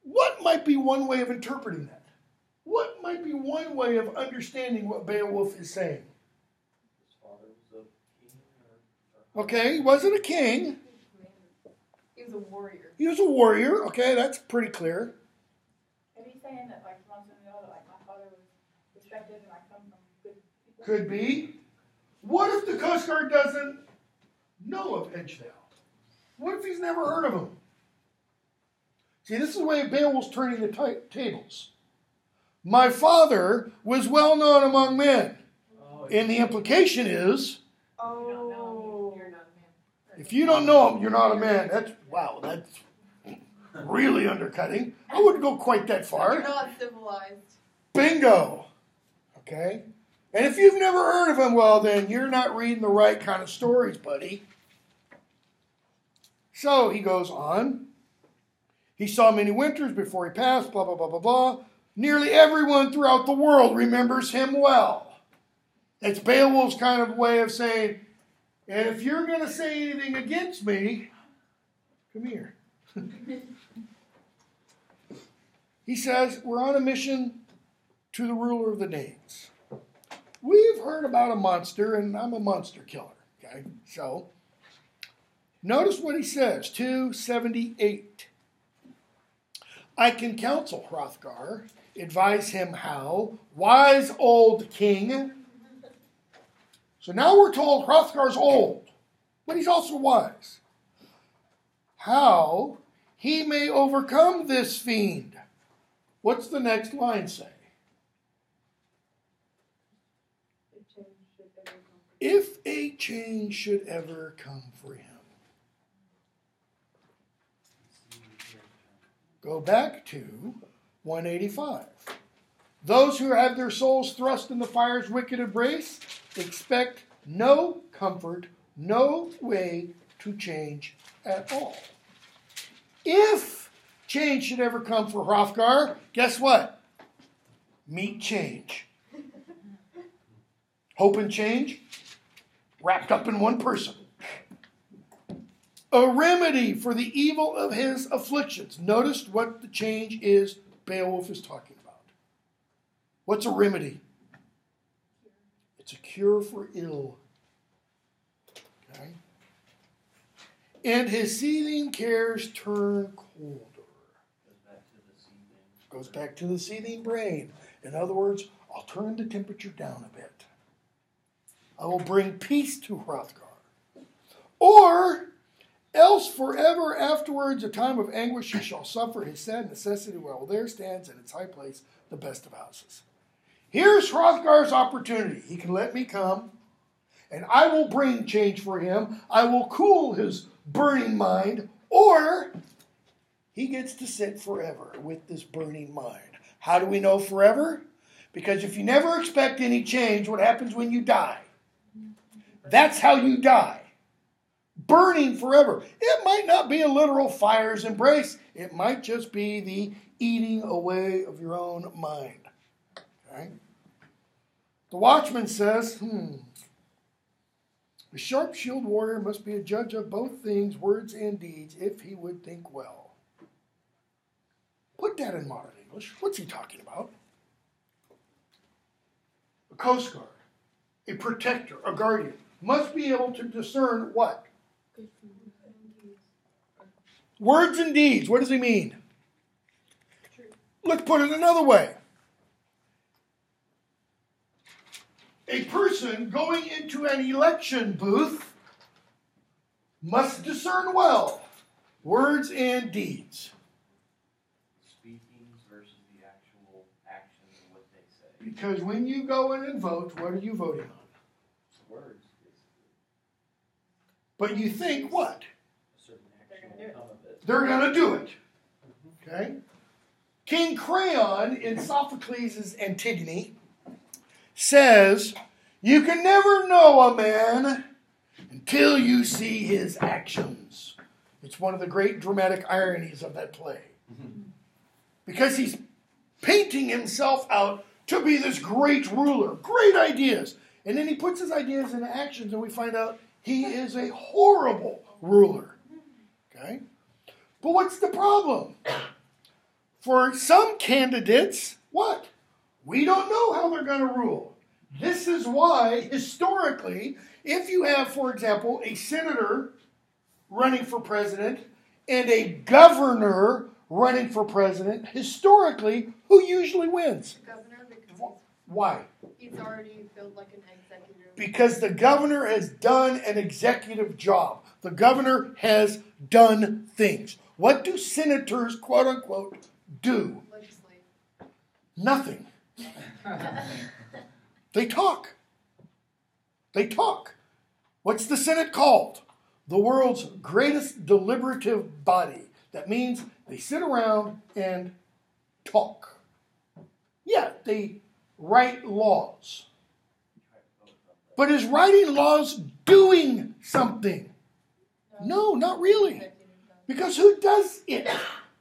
What might be one way of interpreting that? What might be one way of understanding what Beowulf is saying? His father was a king or Okay, he wasn't a king. He was a warrior. He was a warrior. Okay, that's pretty clear. Are you saying that, like, he wants to know that, like, my father was respected and I come from good people? Could be. What if the Coast Guard doesn't know of Ecgtheow? What if he's never heard of him? See, this is the way Beowulf's turning the tables. My father was well known among men. And the implication is, Oh. You're not a man. if you don't know him, you're not a man. That's really undercutting. I wouldn't go quite that You're far. not civilized. Bingo. Okay? And if you've never heard of him, well, then you're not reading the right kind of stories, buddy. So he goes on. He saw many winters before he passed, blah, blah, blah, blah, blah. Nearly everyone throughout the world remembers him well. It's Beowulf's kind of way of saying, and if you're going to say anything against me, come here. He says, we're on a mission to the ruler of the Danes. We've heard about a monster, and I'm a monster killer. Okay, so notice what he says, 278. I can counsel Hrothgar, advise him how, wise old king. So now we're told Hrothgar's old, but he's also wise. How he may overcome this fiend. What's the next line say? If a change should ever come for him. Go back to 185. Those who have their souls thrust in the fire's wicked embrace expect no comfort, no way to change at all. If change should ever come for Hrothgar, guess what? Meet change. Hope and change wrapped up in one person. A remedy for the evil of his afflictions. Notice what the change is Beowulf is talking about. What's a remedy? It's a cure for ill. Okay? And his seething cares turn colder. Goes back to the seething brain. In other words, I'll turn the temperature down a bit. I will bring peace to Hrothgar. Or else forever afterwards, a time of anguish he shall suffer his sad necessity, while there stands in its high place the best of houses. Here's Hrothgar's opportunity. He can let me come, and I will bring change for him. I will cool his burning mind, or he gets to sit forever with this burning mind. How do we know forever? Because if you never expect any change, what happens when you die? That's how you die. burning forever. It might not be a literal fire's embrace. It might just be the eating away of your own mind. Okay? The Watchman says, a sharp-shield warrior must be a judge of both things, words and deeds, if he would think well. Put that in modern English. What's he talking about? A Coast Guard, a protector, a guardian, must be able to discern what? Words and deeds. What does he mean? Let's put it another way. A person going into an election booth must discern well words and deeds. Speakings versus the actual actions and what they say. Because when you go in and vote, what are you voting on? Words. But you think what? A certain action will come of it. They're going to do it. Okay? King Creon in Sophocles' Antigone says, you can never know a man until you see his actions. It's one of the great dramatic ironies of that play. Because he's painting himself out to be this great ruler, great ideas. And then he puts his ideas into actions and we find out he is a horrible ruler. Okay? But what's the problem? For some candidates, what? We don't know how they're going to rule. This is why, historically, if you have, for example, a senator running for president and a governor running for president, historically, who usually wins? The governor, because Why? he's already filled like an executive. Because the governor has done an executive job. The governor has done things. What do senators, quote unquote, do? Legislate. Nothing. They talk. They talk. What's the Senate called? The world's greatest deliberative body. That means they sit around and talk. Yeah, they write laws. But is writing laws doing something? No, not really. Because who does it?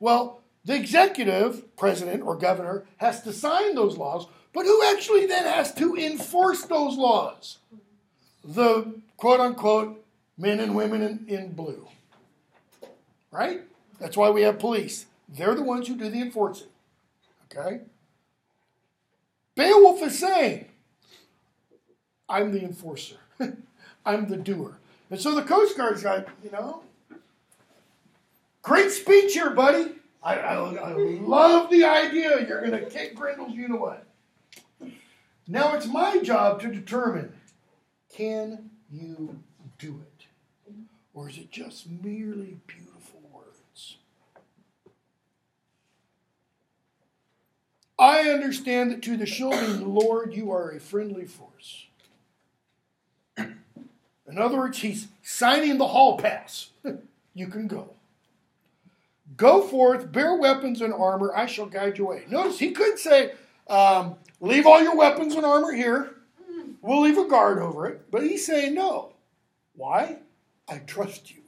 Well, the executive, president or governor, has to sign those laws, but who actually then has to enforce those laws? The quote-unquote men and women in blue. Right? That's why we have police. They're the ones who do the enforcing. Okay? Beowulf is saying, I'm the enforcer. I'm the doer. And so the Coast Guard's like, great speech here, buddy. I love the idea you're going to kick Grendel's you-know-what. Now it's my job to determine, can you do it? Or is it just merely beautiful words? I understand that to the shielding Lord you are a friendly force. In other words, he's signing the hall pass. You can go. Go forth, bear weapons and armor, I shall guide your way. Notice he could say, leave all your weapons and armor here. We'll leave a guard over it. But he's saying no. Why? I trust you.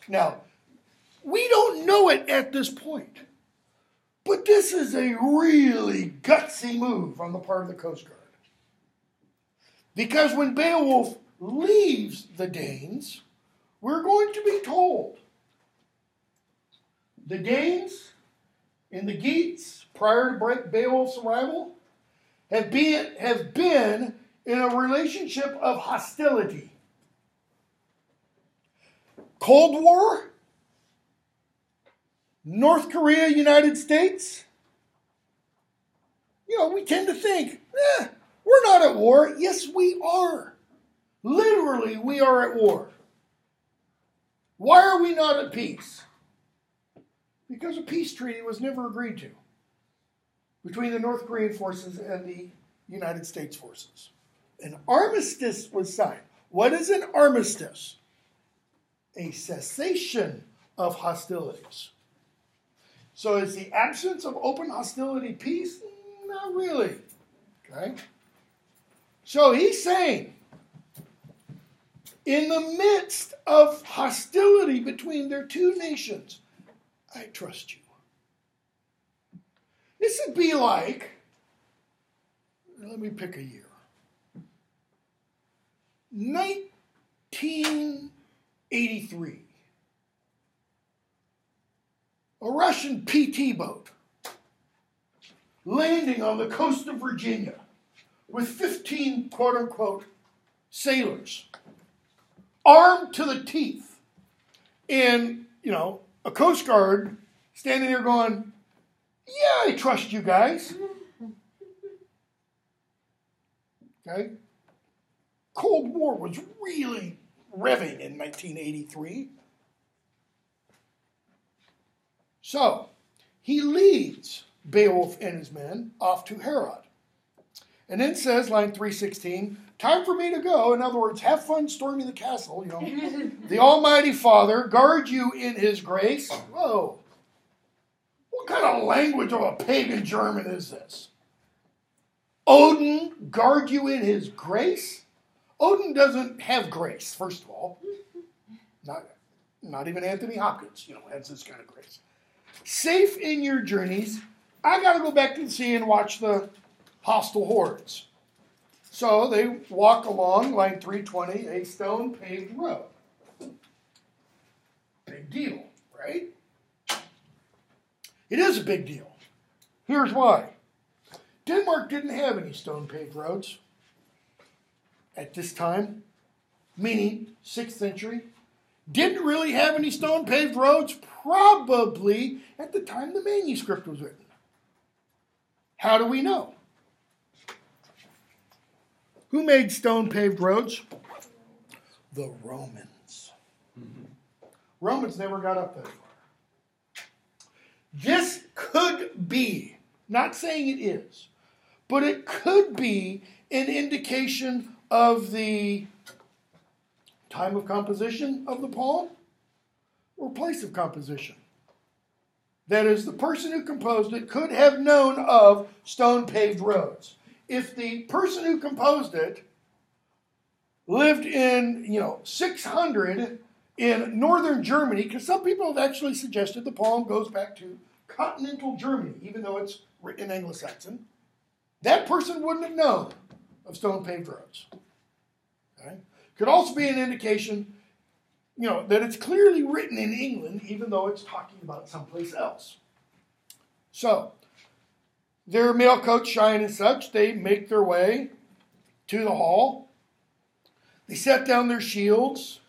Now, we don't know it at this point. But this is a really gutsy move on the part of the Coast Guard. Because when Beowulf leaves the Danes, we're going to be told the Danes and the Geats, prior to Beowulf's arrival, have been in a relationship of hostility. Cold War, North Korea, United States. We tend to think, we're not at war. Yes, we are. Literally, we are at war. Why are we not at peace? Because a peace treaty was never agreed to between the North Korean forces and the United States forces. An armistice was signed. What is an armistice? A cessation of hostilities. So is the absence of open hostility peace? Not really. Okay? So he's saying, in the midst of hostility between their two nations, I trust you. This would be like, let me pick a year, 1983. A Russian PT boat landing on the coast of Virginia with 15, quote unquote, sailors, armed to the teeth, and, a Coast Guard standing there going, yeah, I trust you guys. Okay? Cold War was really revving in 1983. So, he leads Beowulf and his men off to Herod. And then says, line 316, time for me to go. In other words, have fun storming the castle. The Almighty Father guard you in his grace. Whoa. What kind of language of a pagan German is this? Odin guard you in his grace? Odin doesn't have grace, first of all. Not even Anthony Hopkins, has this kind of grace. Safe in your journeys. I got to go back to the sea and watch the hostile hordes. So they walk along, line 320, a stone-paved road. Big deal, right? It is a big deal. Here's why. Denmark didn't have any stone-paved roads at this time, meaning 6th century. Didn't really have any stone-paved roads, probably at the time the manuscript was written. How do we know? Who made stone-paved roads? The Romans. Romans never got up that far. This could be, not saying it is, but it could be an indication of the time of composition of the poem or place of composition. That is, the person who composed it could have known of stone-paved roads. If the person who composed it lived in, 600 in northern Germany, because some people have actually suggested the poem goes back to continental Germany, even though it's written in Anglo-Saxon, that person wouldn't have known of stone-paved roads. Okay? Could also be an indication, that it's clearly written in England, even though it's talking about someplace else. So, their mailcoats shine and such, they make their way to the hall. They set down their shields.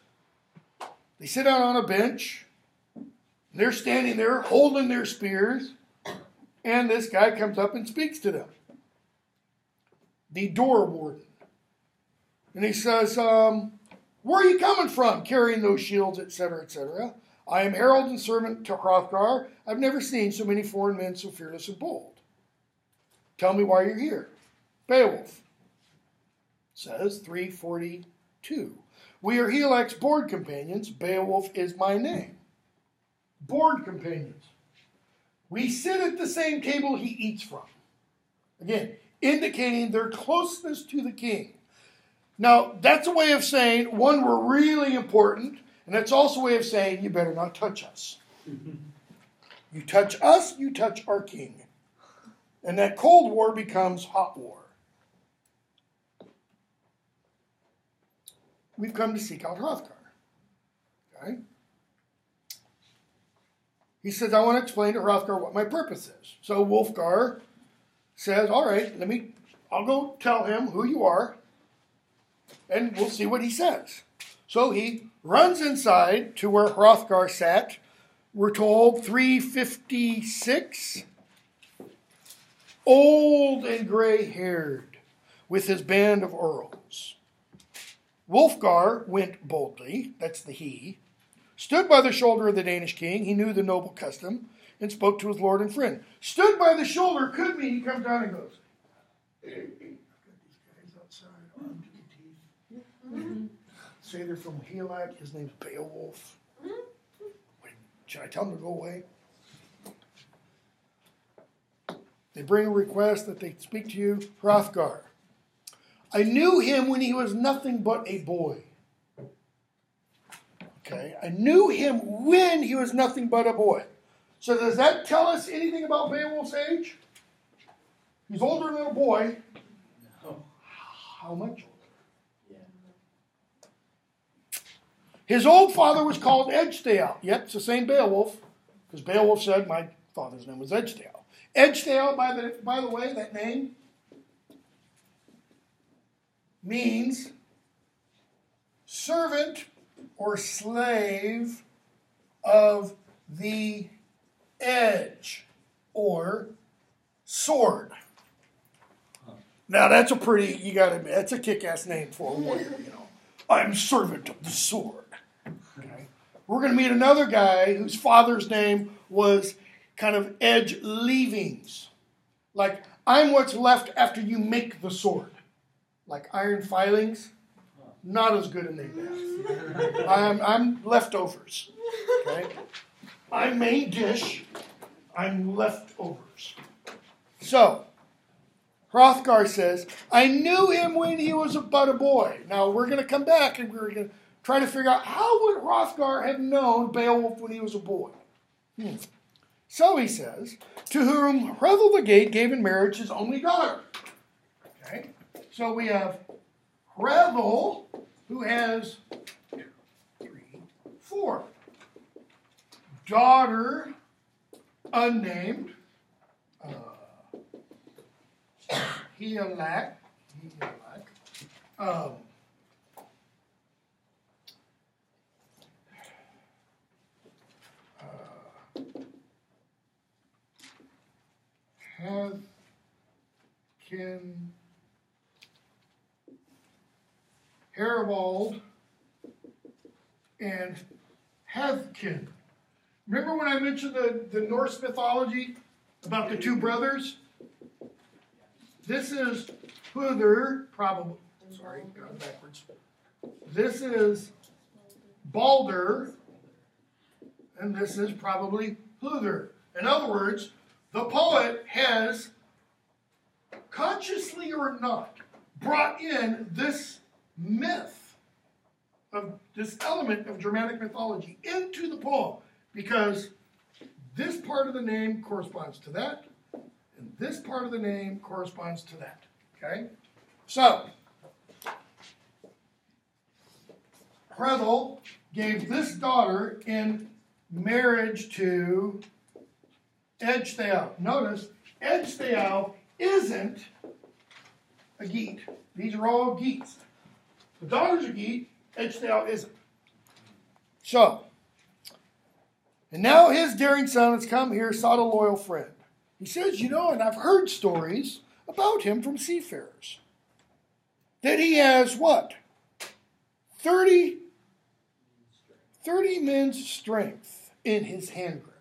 They sit down on a bench. They're standing there holding their spears. And this guy comes up and speaks to them. The door warden. And he says, where are you coming from, carrying those shields, etc., etc.? I am herald and servant to Hrothgar. I've never seen so many foreign men so fearless and bold. Tell me why you're here. Beowulf says, 342. We are Helak's board companions. Beowulf is my name. Board companions. We sit at the same table he eats from. Again, indicating their closeness to the king. Now, that's a way of saying, one, we're really important, and it's also a way of saying, you better not touch us. You touch us, you touch our king. And that Cold War becomes hot war. We've come to seek out Hrothgar. Okay? He says, I want to explain to Hrothgar what my purpose is. So Wulfgar says, all right, I'll go tell him who you are, and we'll see what he says. So he runs inside to where Hrothgar sat. We're told 356. Old and gray-haired, with his band of earls. Wulfgar went boldly, that's the he, stood by the shoulder of the Danish king, he knew the noble custom, and spoke to his lord and friend. Stood by the shoulder could mean he comes down and goes, hey, I've got these guys outside, armed to the teeth. Say they're from Helak, his name's Beowulf. Should I tell him to go away? They bring a request that they speak to you, Hrothgar. I knew him when he was nothing but a boy. Okay, I knew him when he was nothing but a boy. So does that tell us anything about Beowulf's age? He's older than a boy. No. How much older? Yeah. His old father was called Ecgtheow. Yep, it's the same Beowulf, because Beowulf said my father's name was Ecgtheow. Ecgtheow, by the way, that name means servant or slave of the edge or sword. Now that's a pretty, you gotta admit, that's a kick-ass name for a warrior, you know. I'm servant of the sword. Okay. We're gonna meet another guy whose father's name was kind of edge leavings. Like, I'm what's left after you make the sword. Like iron filings, not as good a name as. I'm leftovers. Okay? I'm main dish, I'm leftovers. So, Hrothgar says, I knew him when he was but a boy. Now, we're going to come back and we're going to try to figure out how would Hrothgar have known Beowulf when he was a boy. So he says, to whom Hrethel the Gate gave in marriage his only daughter. Okay? So we have Hrethel, who has 2, 3, 4. Daughter, unnamed. Healak. Hathkin, Heribald, and Hathkin. Remember when I mentioned the Norse mythology about the two brothers? This is Huther, probably. Sorry, got it backwards. This is Balder, and this is probably Huther. In other words, the poet has, consciously or not, brought in this myth, of this element of Germanic mythology into the poem, because this part of the name corresponds to that, and this part of the name corresponds to that. Okay? So, Hrethel gave this daughter in marriage to Ecgtheow. Notice, Ecgtheow isn't a Geat. These are all Geats. The daughter's a Geat, Ecgtheow isn't. So, and now his daring son has come here, sought a loyal friend. He says, you know, and I've heard stories about him from seafarers, that he has what? 30 men's strength in his hand grip.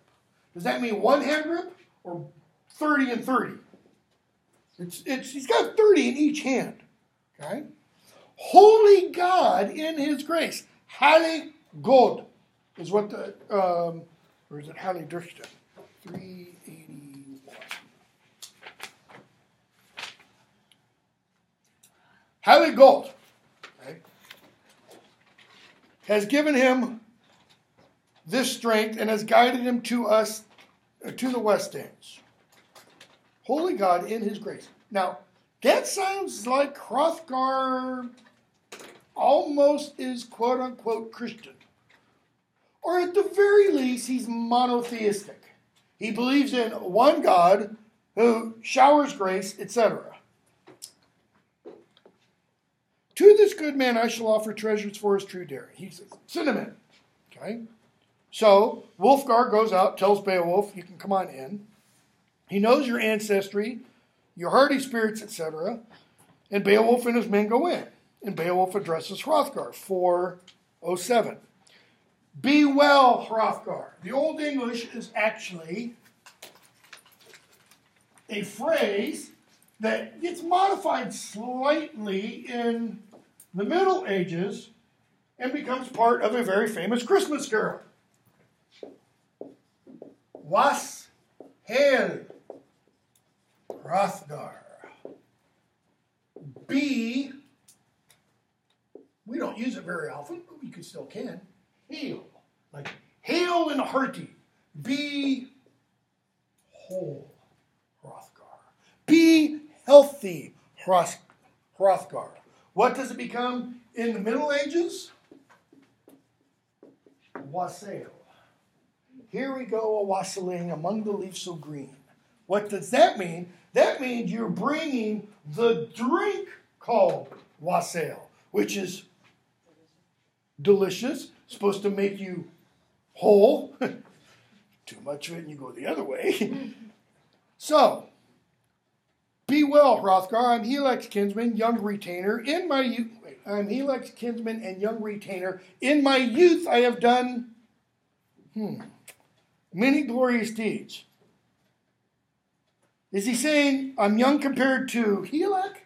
Does that mean one hand grip or 30 and 30? He's got 30 in each hand. Okay? Holy God in his grace. Halle God is what the, or is it Halle Dursten? 381. Halle God, okay, has given him this strength and has guided him to us, to the West Dance. Holy God in his grace. Now, that sounds like Hrothgar almost is quote-unquote Christian. Or at the very least, he's monotheistic. He believes in one God who showers grace, etc. To this good man I shall offer treasures for his true daring. He says, send him in. Okay? So, Wulfgar goes out, tells Beowulf, you can come on in. He knows your ancestry, your hardy spirits, etc. And Beowulf and his men go in. And Beowulf addresses Hrothgar, 4:07. Be well, Hrothgar. The Old English is actually a phrase that gets modified slightly in the Middle Ages and becomes part of a very famous Christmas carol. Was hail, Hrothgar. Be, we don't use it very often, but we still can. heal. Like hail and hearty. Be whole, Hrothgar. Be healthy, Hrothgar. What does it become in the Middle Ages? Wassail. Here we go, a wassailing among the leaves so green. What does that mean? That means you're bringing the drink called wassail, which is delicious, supposed to make you whole. Too much of it and you go the other way. So, be well, Hrothgar. I'm Helek's kinsman, young retainer. In my youth, I'm Helek's kinsman and young retainer. In my youth I have done many glorious deeds. Is he saying I'm young compared to Helek?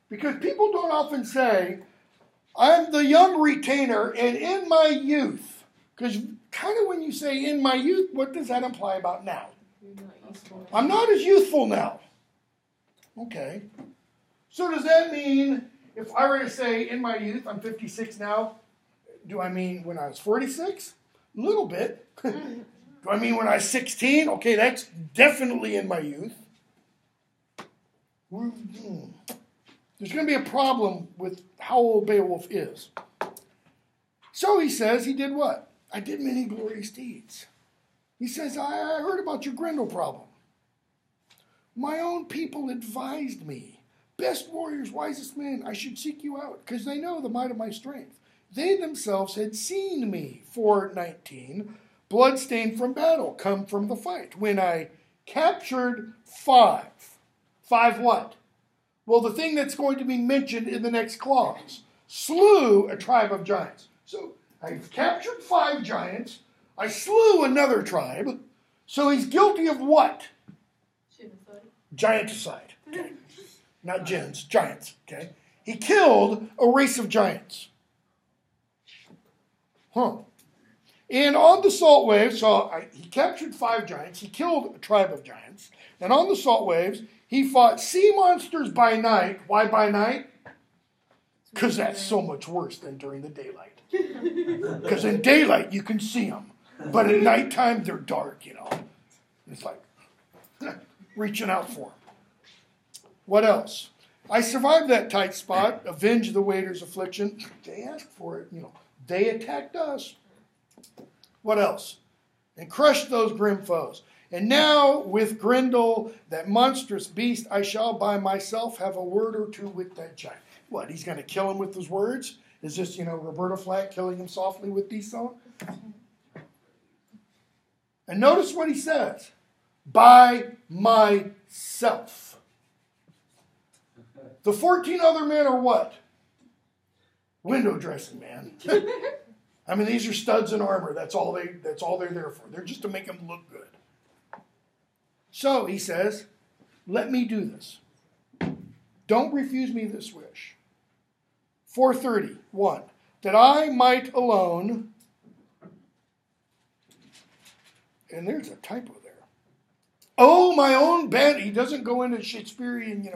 Because people don't often say, I'm the young retainer and in my youth. Because kind of when you say in my youth, what does that imply about now? I'm not as youthful now. Okay. So does that mean if I were to say in my youth, I'm 56 now, do I mean when I was 46? A little bit. Do I mean when I was 16? Okay, that's definitely in my youth. There's going to be a problem with how old Beowulf is. So he says he did what? I did many glorious deeds. He says, I heard about your Grendel problem. My own people advised me, best warriors, wisest men, I should seek you out, because they know the might of my strength. They themselves had seen me, 4:19, bloodstained from battle, come from the fight, when I captured 5. 5 what? Well, the thing that's going to be mentioned in the next clause. Slew a tribe of giants. So I've captured 5 giants. I slew another tribe. So he's guilty of what? Gianticide. Okay. Not gens, giants. Okay. He killed a race of giants. And on the salt waves, he captured 5 giants. He killed a tribe of giants. And on the salt waves, he fought sea monsters by night. Why by night? Because that's so much worse than during the daylight. Because in daylight, you can see them. But at nighttime, they're dark, you know. It's like reaching out for them. What else? I survived that tight spot, avenged the waiter's affliction. They asked for it, you know. They attacked us. What else? And crushed those grim foes. And now, with Grendel, that monstrous beast, I shall by myself have a word or two with that giant. What, he's going to kill him with his words? Is this, Roberta Flack killing him softly with these songs? And notice what he says. By myself. The 14 other men are what? Window dressing, man. I mean, these are studs in armor. That's all they're there for. They're just to make them look good. So, he says, let me do this. Don't refuse me this wish. 4:31, that I might alone, and there's a typo there. Oh, my own band. He doesn't go into Shakespearean,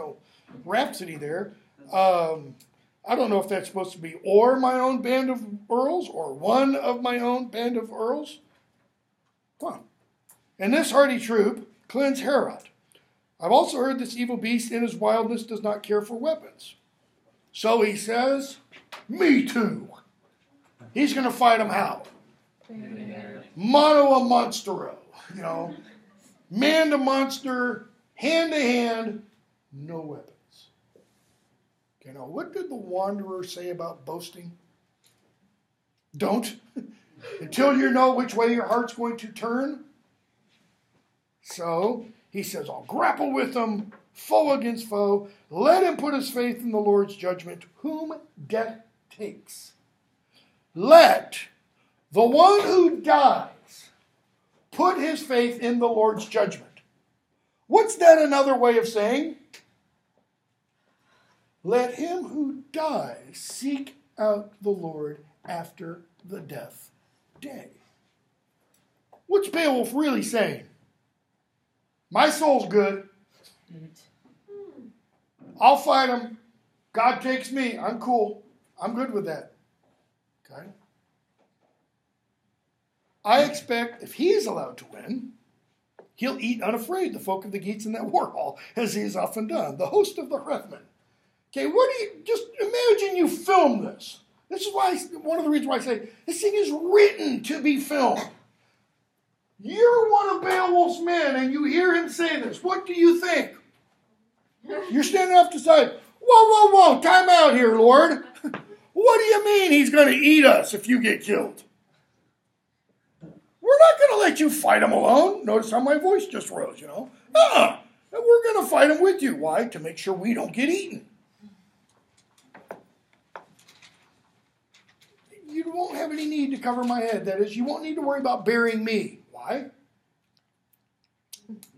rhapsody there. I don't know if that's supposed to be or my own band of earls or one of my own band of earls. Come on. And this hardy troop cleanse Heorot. I've also heard this evil beast in his wildness does not care for weapons. So he says, me too. He's going to fight him how? Mono a monstero. Man to monster, hand to hand, no weapons. What did the Wanderer say about boasting? Don't. Until you know which way your heart's going to turn. So, he says, I'll grapple with him, foe against foe. Let him put his faith in the Lord's judgment, whom death takes. Let the one who dies put his faith in the Lord's judgment. What's that another way of saying? Let him who dies seek out the Lord after the death day. What's Beowulf really saying? My soul's good. I'll fight him. God takes me. I'm cool. I'm good with that. Okay? I expect if he is allowed to win, he'll eat unafraid the folk of the Geats in that war hall, as he has often done, the host of the Hrethmen. Okay, just imagine you film this. This is why, one of the reasons why I say, this thing is written to be filmed. You're one of Beowulf's men, and you hear him say this. What do you think? You're standing off to the side. Whoa, whoa, whoa, time out here, Lord. What do you mean he's going to eat us if you get killed? We're not going to let you fight him alone. Notice how my voice just rose, you know. We're going to fight him with you. Why? To make sure we don't get eaten. You won't have any need to cover my head. That is, you won't need to worry about burying me. Why?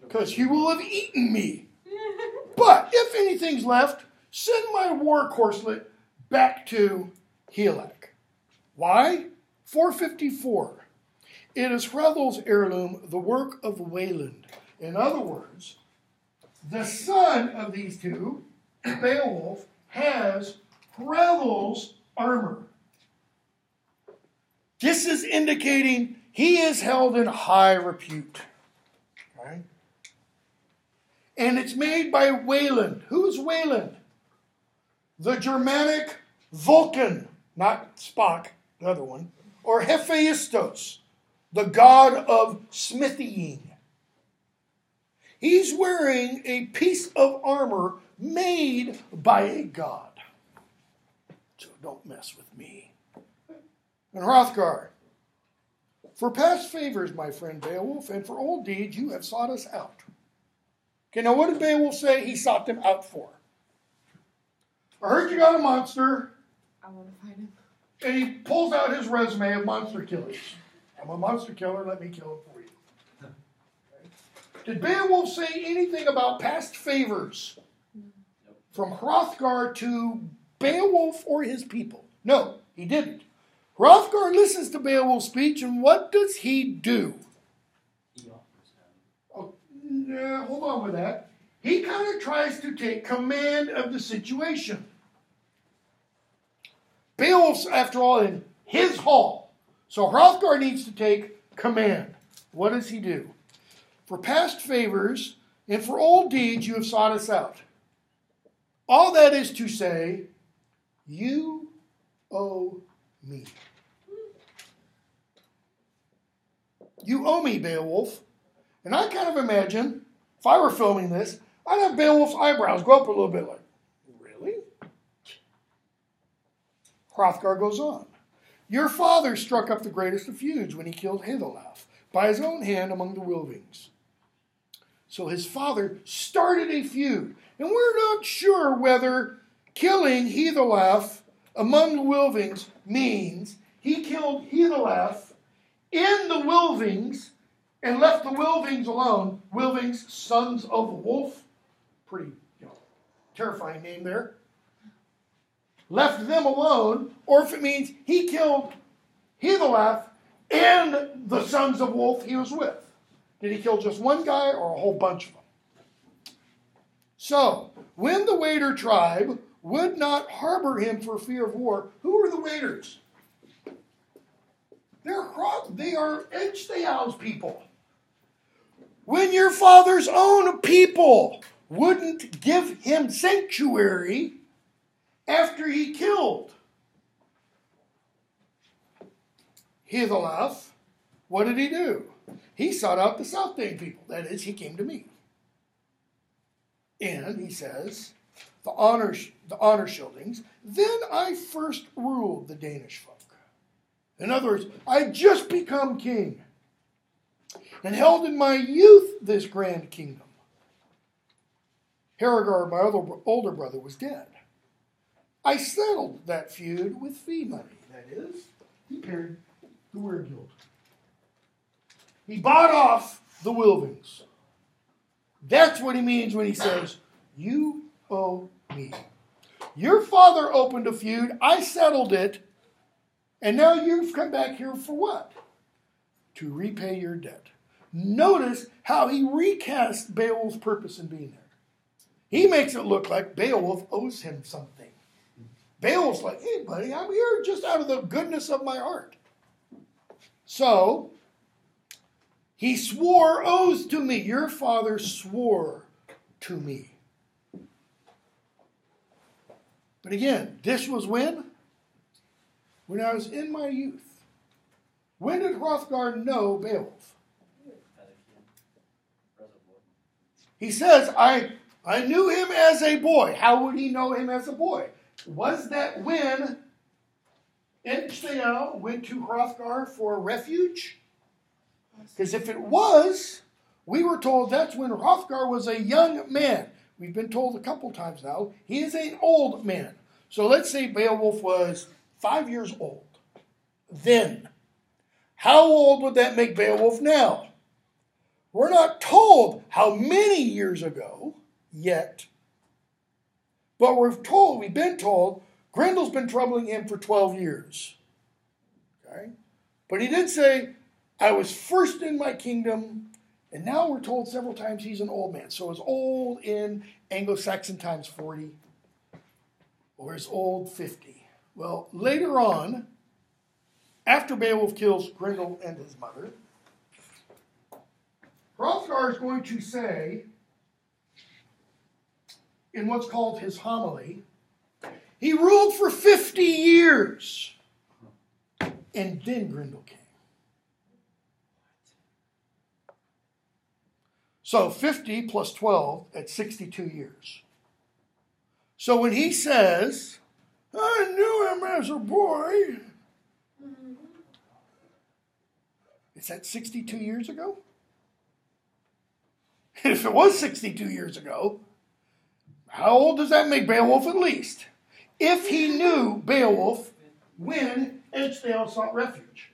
Because you will have eaten me. But if anything's left, send my war corslet back to Helak. Why? 454. It is Hrethel's heirloom, the work of Wayland. In other words, the son of these two, Beowulf, has Hrethel's armor. This is indicating he is held in high repute. Okay? And it's made by Wayland. Who's Wayland? The Germanic Vulcan, not Spock, the other one, or Hephaestus, the god of smithying. He's wearing a piece of armor made by a god. So don't mess with me. And Hrothgar, for past favors, my friend Beowulf, and for old deeds, you have sought us out. Okay, now what did Beowulf say he sought them out for? I heard you got a monster. I want to find him. And he pulls out his resume of monster killers. I'm a monster killer, let me kill him for you. Okay. Did Beowulf say anything about past favors from Hrothgar to Beowulf or his people? No, he didn't. Hrothgar listens to Beowulf's speech, and what does he do? He offers him. Oh, hold on with that. He kind of tries to take command of the situation. Beowulf's, after all, in his hall. So Hrothgar needs to take command. What does he do? For past favors and for old deeds you have sought us out. All that is to say, you owe me. You owe me, Beowulf. And I kind of imagine, if I were filming this, I'd have Beowulf's eyebrows go up a little bit like, really? Hrothgar goes on. Your father struck up the greatest of feuds when he killed Hidelaf by his own hand among the Wilvings. So his father started a feud. And we're not sure whether killing Hidelaf among the Wilvings means he killed Hidelaf in the Wilvings and left the Wilvings alone. Wilvings, sons of the wolf. Pretty, terrifying name there. Left them alone, or if it means he killed Hidelaf and the sons of wolf he was with. Did he kill just one guy or a whole bunch of them? So, when the Wader tribe would not harbor him for fear of war, who are the Waders? They are Edgstayal's people. When your father's own people wouldn't give him sanctuary after he killed Hidelaf, what did he do? He sought out the South Dane people. That is, he came to me. And he says, the honor shieldings, then I first ruled the Danish folk. In other words, I just become king and held in my youth this grand kingdom. Harogar, my older brother, was dead. I settled that feud with fee money. That is, he paid the Weregild. He bought off the Wilvings. That's what he means when he says, you owe me. Your father opened a feud, I settled it, and now you've come back here for what? To repay your debt. Notice how he recasts Beowulf's purpose in being there. He makes it look like Beowulf owes him something. Beowulf's like, hey buddy, I'm here just out of the goodness of my heart. So, He swore oaths to me. Your father swore to me. But again, this was when? When I was in my youth. When did Hrothgar know Beowulf? He says, I knew him as a boy. How would he know him as a boy? Was that when ENGL went to Hrothgar for refuge? Because if it was, we were told that's when Hrothgar was a young man. We've been told a couple times now, he is an old man. So let's say Beowulf was 5 years old. Then, how old would that make Beowulf now? We're not told how many years ago yet. But we've been told, Grendel's been troubling him for 12 years. Okay? But he did say, I was first in my kingdom, and now we're told several times he's an old man. So is old in Anglo-Saxon times 40, or is old 50? Well, later on, after Beowulf kills Grendel and his mother, Hrothgar is going to say, in what's called his homily, he ruled for 50 years, and then Grendel came. So 50 plus 12 at 62 years. So when he says, I knew him as a boy, is that 62 years ago? And if it was 62 years ago, how old does that make Beowulf at least? If he knew Beowulf when ENGL sought refuge.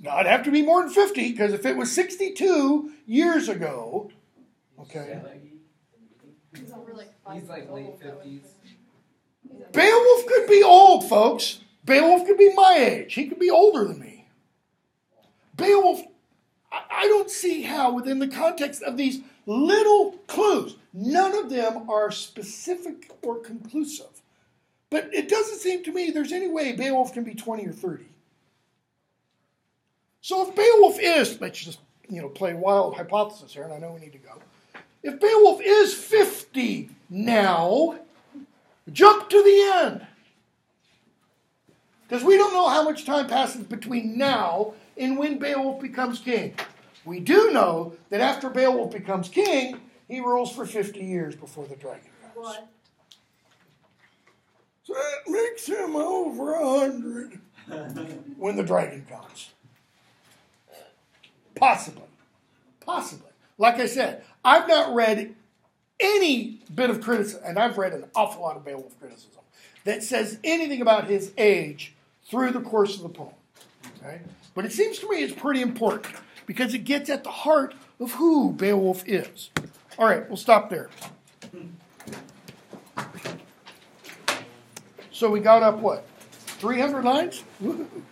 Now, it'd have to be more than 50, because if it was 62 years ago, okay. He's over like He's like late 50s. Beowulf could be old, folks. Beowulf could be my age. He could be older than me. Beowulf, I don't see how, within the context of these little clues, none of them are specific or conclusive. But it doesn't seem to me there's any way Beowulf can be 20 or 30. So if Beowulf is, let's just play wild hypothesis here, and I know we need to go. If Beowulf is 50 now, jump to the end. Because we don't know how much time passes between now and when Beowulf becomes king. We do know that after Beowulf becomes king, he rules for 50 years before the dragon comes. What? So that makes him over 100 when the dragon comes. Possibly. Possibly. Like I said, I've not read any bit of criticism, and I've read an awful lot of Beowulf criticism, that says anything about his age through the course of the poem. Okay? But it seems to me it's pretty important, because it gets at the heart of who Beowulf is. All right, we'll stop there. So we got up, what, 300 lines? Woo-hoo.